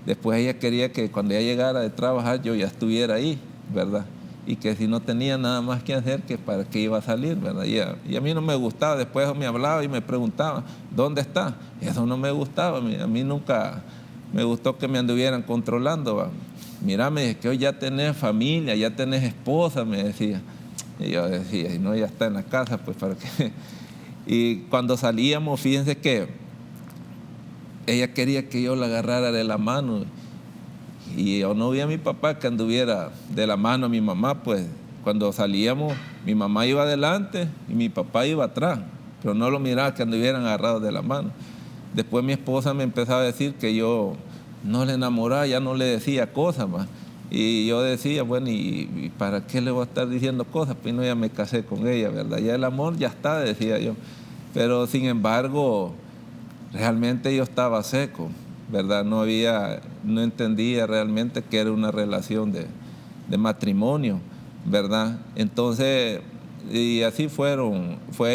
después ella quería que cuando ella llegara de trabajar yo ya estuviera ahí, ¿verdad? Y que si no tenía nada más que hacer, que para qué iba a salir, ¿verdad? Y a mí no me gustaba. Después me hablaba y me preguntaba, ¿dónde está? Y eso no me gustaba. A mí nunca me gustó que me anduvieran controlando, ¿va? Mira, me dice que hoy ya tenés familia, ya tenés esposa, me decía. Y yo decía, y no, ya está en la casa, pues para qué. Y cuando salíamos, fíjense que ella quería que yo la agarrara de la mano. Y yo no vi a mi papá que anduviera de la mano a mi mamá, pues cuando salíamos, mi mamá iba adelante y mi papá iba atrás, pero no lo miraba que anduvieran agarrados de la mano. Después mi esposa me empezaba a decir que yo no le enamoraba, ya no le decía cosas más. Y yo decía, bueno, ¿y para qué le voy a estar diciendo cosas? Pues no, ya me casé con ella, ¿verdad? Ya el amor ya está, decía yo. Pero sin embargo, realmente yo estaba seco, ¿verdad? No entendía realmente que era una relación de matrimonio, ¿verdad? Entonces, y así fue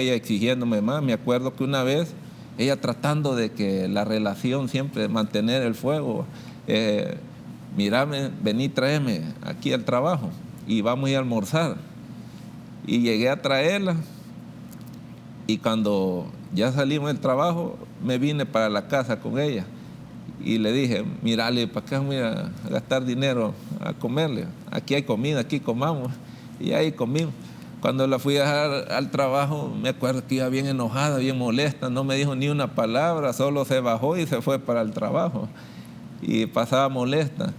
ella exigiéndome más. Me acuerdo que una vez, ella tratando de que la relación siempre, mantener el fuego, mírame, vení, tráeme aquí al trabajo y vamos a ir a almorzar. Y llegué a traerla y cuando ya salimos del trabajo, me vine para la casa con ella. Y le dije, mírale, ¿para qué voy a gastar dinero a comerle? Aquí hay comida, aquí comamos. Y ahí comimos. Cuando la fui a dejar al trabajo, me acuerdo que iba bien enojada, bien molesta, no me dijo ni una palabra, solo se bajó y se fue para el trabajo. Y pasaba molesta.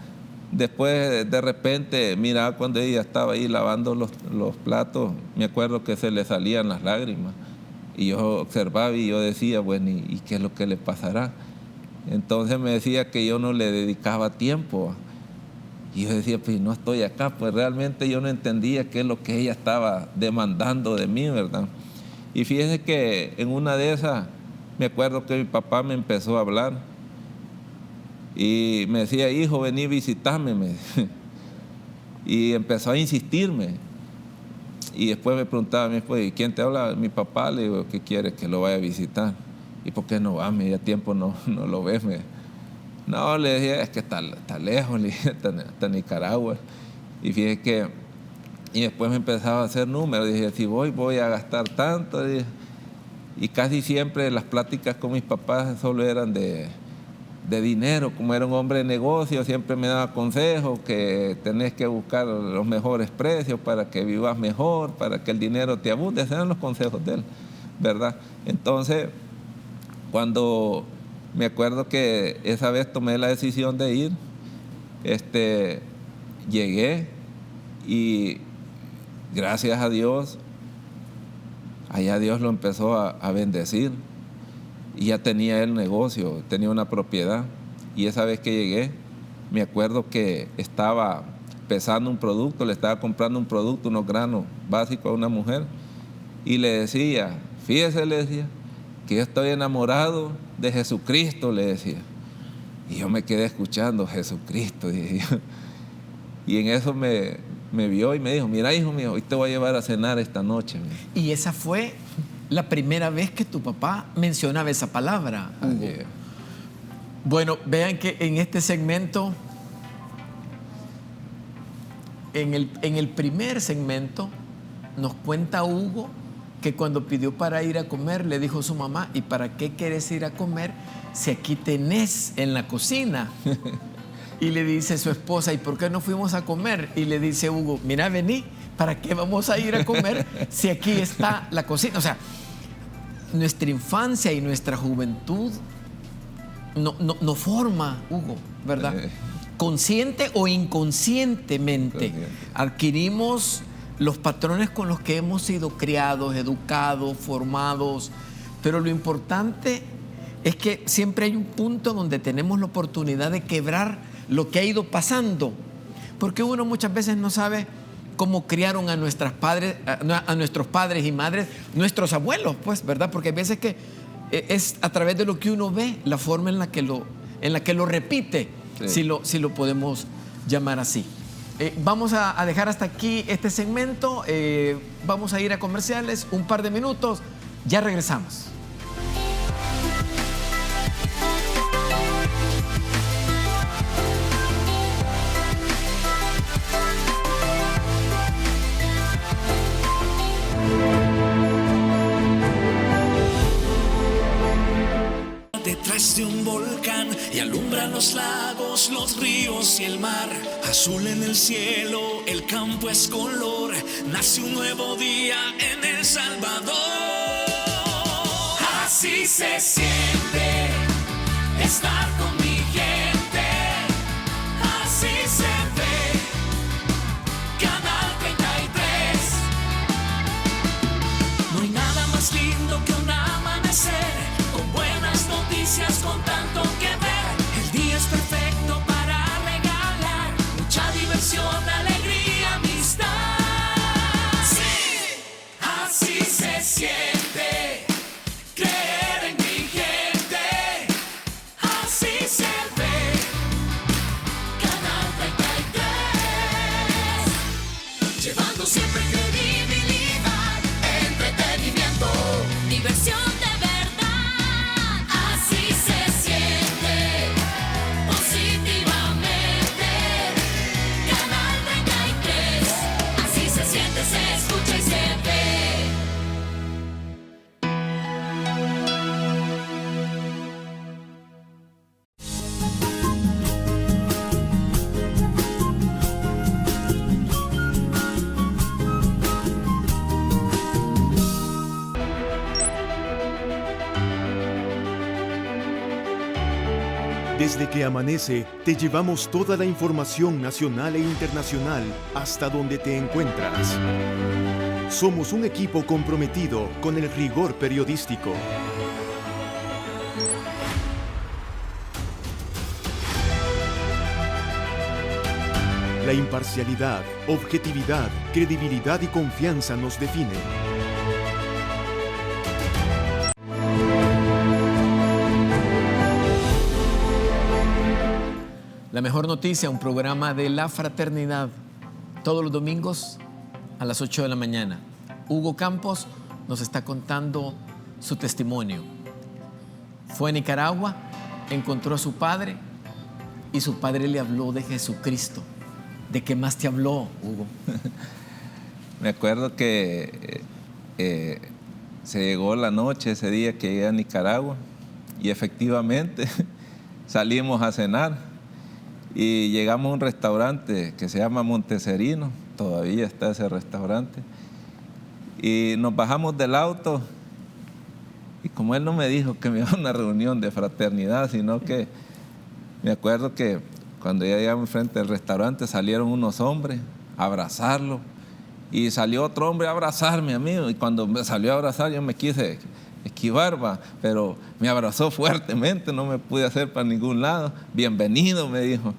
Después, de repente, miraba cuando ella estaba ahí lavando los platos, me acuerdo que se le salían las lágrimas. Y yo observaba y yo decía, bueno, ¿y qué es lo que le pasará? Entonces me decía que yo no le dedicaba tiempo. Y yo decía, pues no estoy acá, pues realmente yo no entendía qué es lo que ella estaba demandando de mí, ¿verdad? Y fíjense que en una de esas, me acuerdo que mi papá me empezó a hablar y me decía, hijo, vení, visitame. Y empezó a insistirme. Y después me preguntaba a mi esposa, ¿y quién te habla? Mi papá. Le digo, ¿qué quieres? Que lo vaya a visitar. ¿Y por qué no va? Ya tiempo no lo ves. No, le decía, es que está lejos, le dije, está en Nicaragua. Y fíjate que, y después me empezaba a hacer números. Dije, si voy a gastar tanto. Y casi siempre las pláticas con mis papás solo eran de dinero. Como era un hombre de negocio, siempre me daba consejos que tenés que buscar los mejores precios para que vivas mejor, para que el dinero te abunde. Esos eran los consejos de él, ¿verdad? Entonces, cuando me acuerdo que esa vez tomé la decisión de ir, llegué y gracias a Dios, allá Dios lo empezó a bendecir. Y ya tenía el negocio, tenía una propiedad. Y esa vez que llegué, me acuerdo que estaba pesando un producto, le estaba comprando un producto, unos granos básicos a una mujer. Y le decía, fíjese, le decía, que yo estoy enamorado de Jesucristo, le decía. Y yo me quedé escuchando, Jesucristo, dije yo. Y en eso me vio y me dijo, mira, hijo mío, hoy te voy a llevar a cenar esta noche. Y esa fue la primera vez que tu papá mencionaba esa palabra, Hugo. Bueno, vean que en este segmento, en el primer segmento, nos cuenta Hugo que cuando pidió para ir a comer, le dijo a su mamá, ¿y para qué quieres ir a comer si aquí tenés en la cocina? Y le dice su esposa, ¿y por qué no fuimos a comer? Y le dice Hugo, mira, vení, ¿para qué vamos a ir a comer si aquí está la cocina? O sea, nuestra infancia y nuestra juventud no forma, Hugo, ¿verdad? Consciente o inconscientemente adquirimos los patrones con los que hemos sido criados, educados, formados, pero lo importante es que siempre hay un punto donde tenemos la oportunidad de quebrar lo que ha ido pasando, porque uno muchas veces no sabe cómo criaron a nuestros padres y madres, nuestros abuelos, pues, ¿verdad? Porque hay veces que es a través de lo que uno ve, la forma en la que lo repite, sí. si lo podemos llamar así. Vamos a dejar hasta aquí este segmento, vamos a ir a comerciales, un par de minutos, ya regresamos. Detrás de un volcán y alumbran los lagos, los ríos y el mar. Azul en el cielo, el campo es color. Nace un nuevo día en El Salvador. Así se siente estar con mi gente. Así se ve Canal 33. No hay nada más lindo que un amanecer con buenas noticias, con tanto que ver. El día es perfecto para regalar mucha diversión, alegría, amistad. Sí, así se siente creer en mi gente. Así se ve Canal 33, llevando siempre credibilidad, entretenimiento, diversión de verdad. Así se siente. Desde que amanece, te llevamos toda la información nacional e internacional hasta donde te encuentras. Somos un equipo comprometido con el rigor periodístico. La imparcialidad, objetividad, credibilidad y confianza nos definen. La Mejor Noticia, un programa de la fraternidad, todos los domingos a las 8 de la mañana. Hugo Campos nos está contando su testimonio. Fue a Nicaragua, encontró a su padre y su padre le habló de Jesucristo. ¿De qué más te habló, Hugo? Me acuerdo que se llegó la noche ese día que llegué a Nicaragua y efectivamente salimos a cenar. Y llegamos a un restaurante que se llama Monteserino, todavía está ese restaurante. Y nos bajamos del auto y como él no me dijo que me iba a una reunión de fraternidad, sino que me acuerdo que cuando ya llegamos frente al restaurante salieron unos hombres a abrazarlo y salió otro hombre a abrazarme a mí. Y cuando me salió a abrazar yo me quise esquivar, pero me abrazó fuertemente, no me pude hacer para ningún lado. Bienvenido, me dijo.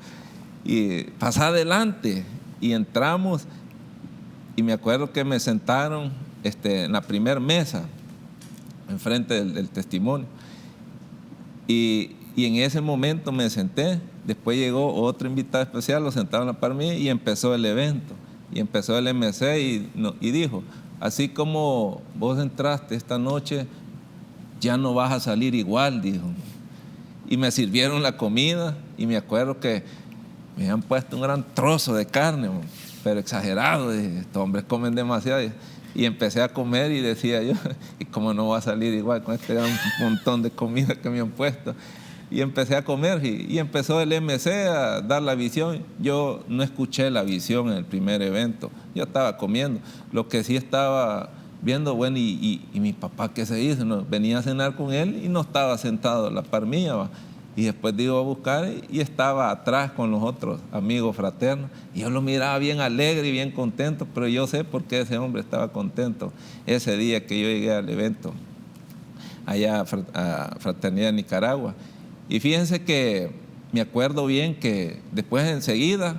Y pasá adelante. Y entramos y me acuerdo que me sentaron en la primera mesa, enfrente del testimonio. Y en ese momento me senté. Después llegó otro invitado especial, lo sentaron a la par mía y empezó el evento. Y empezó el MC y dijo, así como vos entraste esta noche, ya no vas a salir igual, dijo. Y me sirvieron la comida y me acuerdo que me habían puesto un gran trozo de carne, pero exagerado. Dije, estos hombres comen demasiado. Y empecé a comer y decía yo, ¿y cómo no va a salir igual con este gran montón de comida que me han puesto? Y empecé a comer y empezó el MC a dar la visión. Yo no escuché la visión en el primer evento, yo estaba comiendo. Lo que sí estaba viendo, bueno, y mi papá, ¿qué se hizo? No, venía a cenar con él y no estaba sentado a la par mía, ¿va? Y después digo a buscar y estaba atrás con los otros amigos fraternos. Y yo lo miraba bien alegre y bien contento, pero yo sé por qué ese hombre estaba contento ese día que yo llegué al evento allá a Fraternidad de Nicaragua. Y fíjense que me acuerdo bien que después enseguida,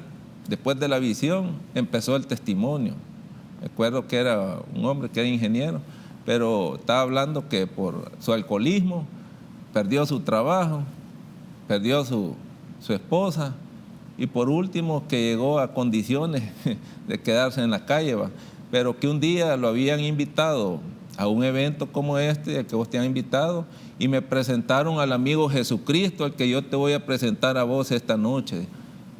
después de la visión, empezó el testimonio. Me acuerdo que era un hombre que era ingeniero, pero estaba hablando que por su alcoholismo perdió su trabajo, perdió su esposa y por último que llegó a condiciones de quedarse en la calle, ¿va? Pero que un día lo habían invitado a un evento como este, al que vos te han invitado, y me presentaron al amigo Jesucristo, al que yo te voy a presentar a vos esta noche.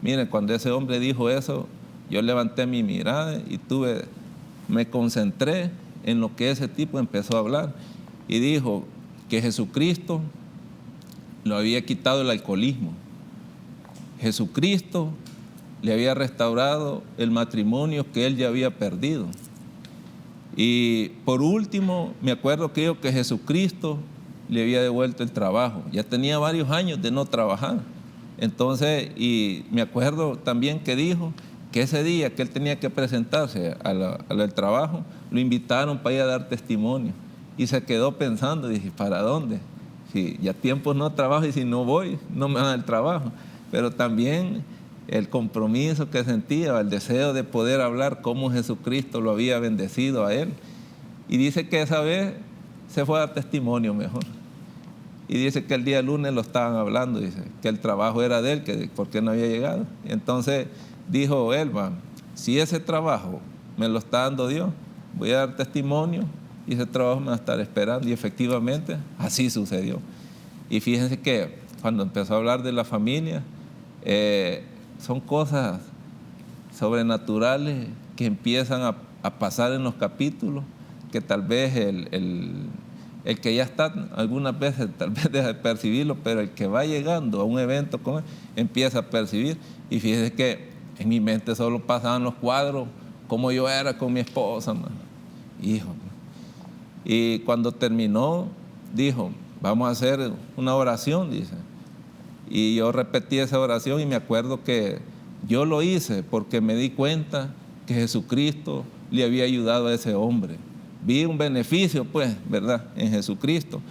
Miren, cuando ese hombre dijo eso, yo levanté mi mirada y me concentré en lo que ese tipo empezó a hablar. Y dijo que Jesucristo lo había quitado el alcoholismo. Jesucristo le había restaurado el matrimonio que él ya había perdido. Y por último, me acuerdo que dijo que Jesucristo le había devuelto el trabajo. Ya tenía varios años de no trabajar. Entonces, y me acuerdo también que dijo que ese día que él tenía que presentarse al trabajo, lo invitaron para ir a dar testimonio. Y se quedó pensando, dije, ¿para dónde? Si ya tiempos no trabajo y si no voy, no me dan el trabajo. Pero también el compromiso que sentía, el deseo de poder hablar cómo Jesucristo lo había bendecido a él. Y dice que esa vez se fue a dar testimonio mejor. Y dice que el día lunes lo estaban hablando, dice que el trabajo era de él, que por qué no había llegado. Entonces dijo él, si ese trabajo me lo está dando Dios, voy a dar testimonio y ese trabajo me va a estar esperando. Y efectivamente así sucedió. Y fíjense que cuando empezó a hablar de la familia, son cosas sobrenaturales que empiezan a pasar en los capítulos, que tal vez el que ya está algunas veces tal vez deja de percibirlo, pero el que va llegando a un evento como empieza a percibir. Y fíjense que en mi mente solo pasaban los cuadros, como yo era con mi esposa, hijo. Y cuando terminó, dijo, vamos a hacer una oración, dice. Y yo repetí esa oración y me acuerdo que yo lo hice porque me di cuenta que Jesucristo le había ayudado a ese hombre. Vi un beneficio, pues, ¿verdad?, en Jesucristo.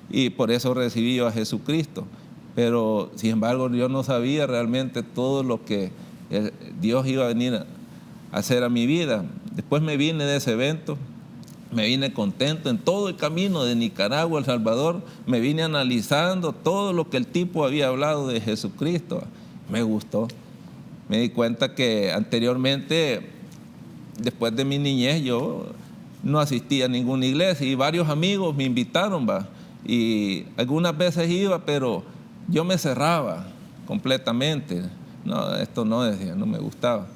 Y por eso recibí yo a Jesucristo. Pero, sin embargo, yo no sabía realmente todo lo que Dios iba a venir a hacer a mi vida. Después me vine de ese evento, me vine contento en todo el camino de Nicaragua a El Salvador. Me vine analizando todo lo que el tipo había hablado de Jesucristo. Me gustó. Me di cuenta que anteriormente, después de mi niñez, yo no asistía a ninguna iglesia y varios amigos me invitaron, ¿va? Y algunas veces iba, pero yo me cerraba completamente. No, esto no, decía, no me gustaba.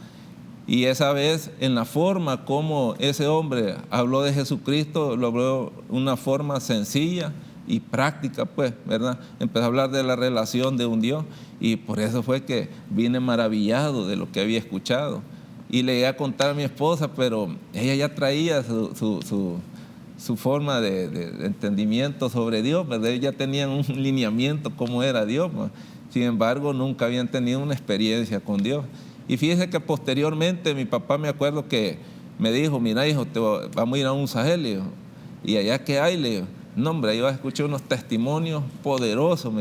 Y esa vez, en la forma como ese hombre habló de Jesucristo, lo habló de una forma sencilla y práctica, pues, ¿verdad? Empezó a hablar de la relación de un Dios y por eso fue que vine maravillado de lo que había escuchado. Y le iba a contar a mi esposa, pero ella ya traía su forma de entendimiento sobre Dios, ¿verdad? Ella tenía un lineamiento cómo era Dios, ¿verdad? Sin embargo, nunca habían tenido una experiencia con Dios. Y fíjese que posteriormente mi papá, me acuerdo que me dijo, mira hijo, vamos a ir a un Sahel, le dijo. Y allá que hay, le digo, no hombre, yo escuché unos testimonios poderosos,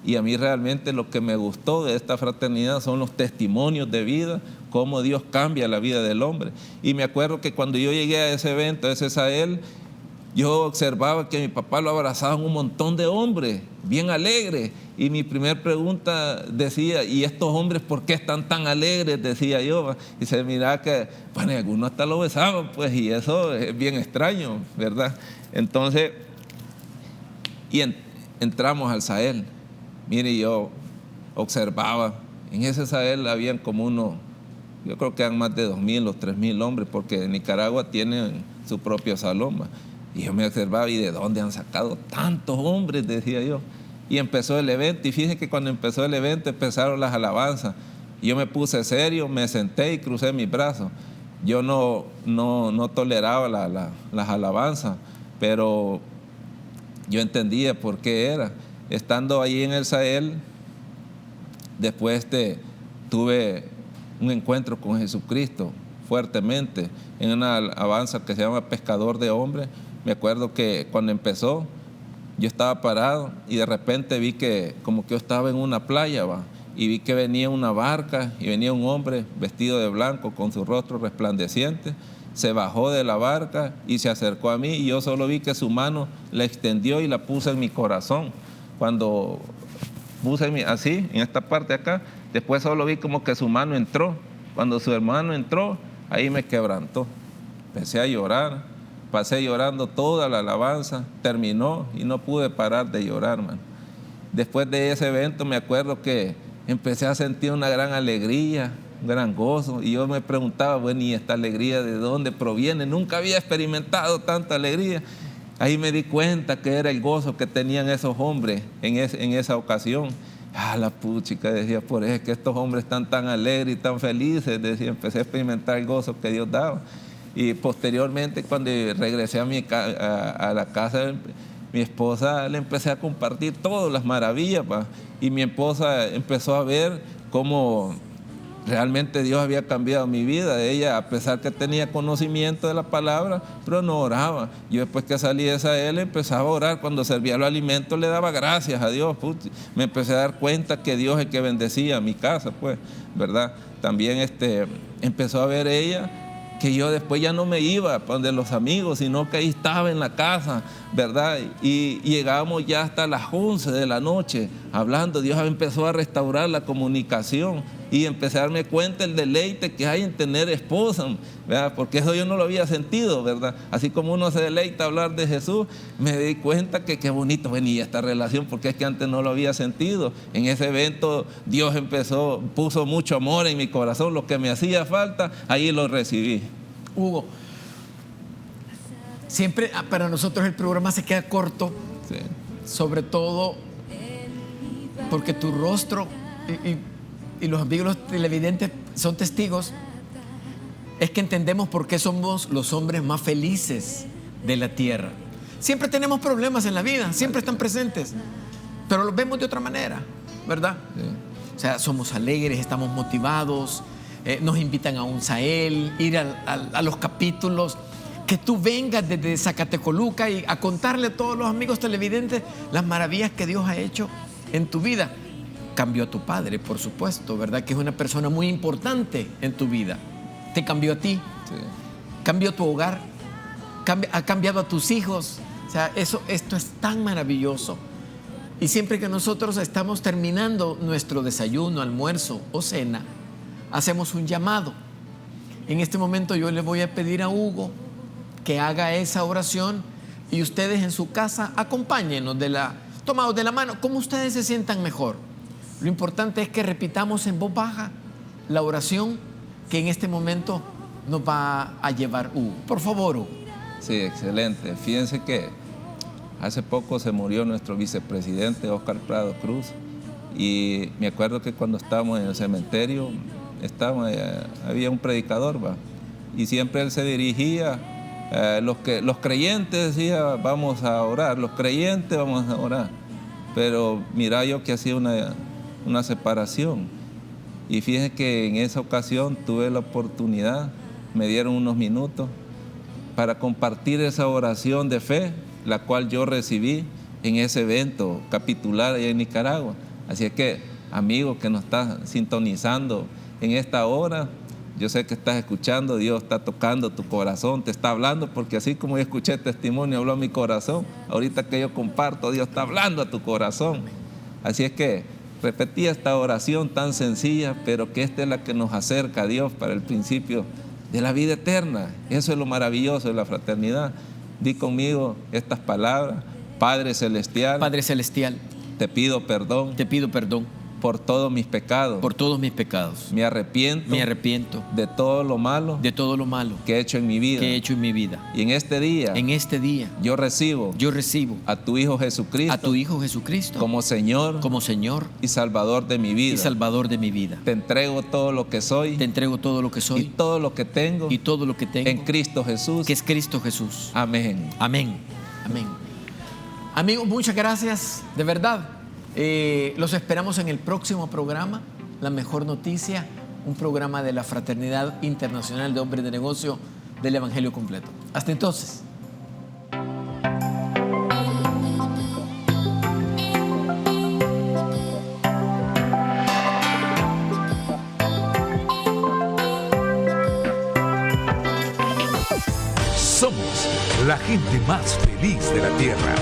y a mí realmente lo que me gustó de esta fraternidad son los testimonios de vida, cómo Dios cambia la vida del hombre. Y me acuerdo que cuando yo llegué a ese evento, a ese Sahel, yo observaba que mi papá lo abrazaban un montón de hombres, bien alegres. Y mi primera pregunta decía, ¿y estos hombres por qué están tan alegres? Decía yo. Y se miraba que, bueno, algunos hasta lo besaban, pues, y eso es bien extraño, ¿verdad? Entonces, entramos al Sahel. Mire, yo observaba, en ese Sahel habían como yo creo que eran más de 2,000 o 3,000 hombres, porque Nicaragua tiene su propio salón, ¿va? Y yo me observaba, ¿y de dónde han sacado tantos hombres? Decía yo. Y empezó el evento, y fíjense que cuando empezó el evento empezaron las alabanzas. Y yo me puse serio, me senté y crucé mis brazos. Yo no toleraba las alabanzas, pero yo entendía por qué era. Estando ahí en el Sahel, después tuve un encuentro con Jesucristo fuertemente en una alabanza que se llama Pescador de Hombres. Me acuerdo que cuando empezó, yo estaba parado y de repente vi que como que yo estaba en una playa, ¿va? Y vi que venía una barca y venía un hombre vestido de blanco con su rostro resplandeciente. Se bajó de la barca y se acercó a mí y yo solo vi que su mano la extendió y la puso en mi corazón. Cuando puse así, en esta parte de acá, después solo vi como que su mano entró. Cuando su hermano entró, ahí me quebrantó. Empecé a llorar. Pasé llorando toda la alabanza, terminó y no pude parar de llorar, man. Después de ese evento me acuerdo que empecé a sentir una gran alegría, un gran gozo, y yo me preguntaba, bueno, ¿y esta alegría de dónde proviene? Nunca había experimentado tanta alegría. Ahí me di cuenta que era el gozo que tenían esos hombres en esa ocasión. La puchica, decía, por eso es que estos hombres están tan alegres y tan felices, decía, empecé a experimentar el gozo que Dios daba. Y posteriormente, cuando regresé a la casa de mi esposa, le empecé a compartir todas las maravillas, ¿va? Y mi esposa empezó a ver cómo realmente Dios había cambiado mi vida. Ella, a pesar que tenía conocimiento de la palabra, pero no oraba. Yo después que salí de Sahel empezaba a orar. Cuando servía los alimentos le daba gracias a Dios. Me empecé a dar cuenta que Dios es el que bendecía mi casa, pues, ¿verdad? También empezó a ver ella que yo después ya no me iba para donde los amigos, sino que ahí estaba en la casa, ¿verdad? Y llegábamos ya hasta las 11 de la noche hablando. Dios empezó a restaurar la comunicación y empecé a darme cuenta el deleite que hay en tener esposa, ¿verdad? Porque eso yo no lo había sentido, ¿verdad? Así como uno se deleita hablar de Jesús, me di cuenta que qué bonito venía esta relación, porque es que antes no lo había sentido. En ese evento Dios puso mucho amor en mi corazón, lo que me hacía falta, ahí lo recibí. Hugo, siempre para nosotros el programa se queda corto, sí, sobre todo porque tu rostro y los amigos, los televidentes son testigos, es que entendemos por qué somos los hombres más felices de la tierra. Siempre tenemos problemas en la vida, siempre están presentes, pero los vemos de otra manera. ¿verdad? Sí. O sea, somos alegres, estamos motivados, nos invitan a un Sael, ir a los capítulos, que tú vengas desde Zacatecoluca y a contarle a todos los amigos televidentes las maravillas que Dios ha hecho en tu vida. Cambió a tu padre, por supuesto, ¿verdad? Que es una persona muy importante en tu vida. Te cambió a ti, Sí. cambió tu hogar, ha cambiado a tus hijos. O sea, esto es tan maravilloso. Y siempre que nosotros estamos terminando nuestro desayuno, almuerzo o cena, hacemos un llamado. En este momento yo le voy a pedir a Hugo que haga esa oración y ustedes en su casa acompáñenos tomados de la mano, como ustedes se sientan mejor. Lo importante es que repitamos en voz baja la oración que en este momento nos va a llevar Hugo. Por favor, Hugo. Sí, excelente. Fíjense que hace poco se murió nuestro vicepresidente Óscar Prado Cruz y me acuerdo que cuando estábamos en el cementerio había un predicador, ¿va? Y siempre él se dirigía, los creyentes decía, vamos a orar, los creyentes vamos a orar. Pero mira yo que hacía una separación. Y fíjense que en esa ocasión tuve la oportunidad, me dieron unos minutos para compartir esa oración de fe, la cual yo recibí en ese evento capitular allá en Nicaragua. Así es que, amigo que nos estás sintonizando en esta hora, yo sé que estás escuchando, Dios está tocando tu corazón, te está hablando, porque así como yo escuché testimonio, habló a mi corazón, ahorita que yo comparto, Dios está hablando a tu corazón. Así es que repetí esta oración tan sencilla, pero que esta es la que nos acerca a Dios para el principio de la vida eterna. Eso es lo maravilloso de la fraternidad. Di conmigo estas palabras: Padre Celestial, Padre Celestial, te pido perdón por todos mis pecados. por todos mis pecados. Me arrepiento de todo lo malo de todo lo malo que he hecho en mi vida. que he hecho en mi vida. Y en este día En este día yo recibo yo recibo a tu Hijo Jesucristo a tu Hijo Jesucristo como Señor y Salvador de mi vida. Salvador de mi vida. Te entrego todo lo que soy Te entrego todo lo que y soy todo lo que tengo y todo lo que tengo en Cristo Jesús. que es Cristo Jesús. Amén. Amén. Amén. Amigos, muchas gracias, de verdad. Los esperamos en el próximo programa, La Mejor Noticia, un programa de la Fraternidad Internacional de Hombres de Negocio del Evangelio Completo. Hasta entonces. Somos la gente más feliz de la Tierra.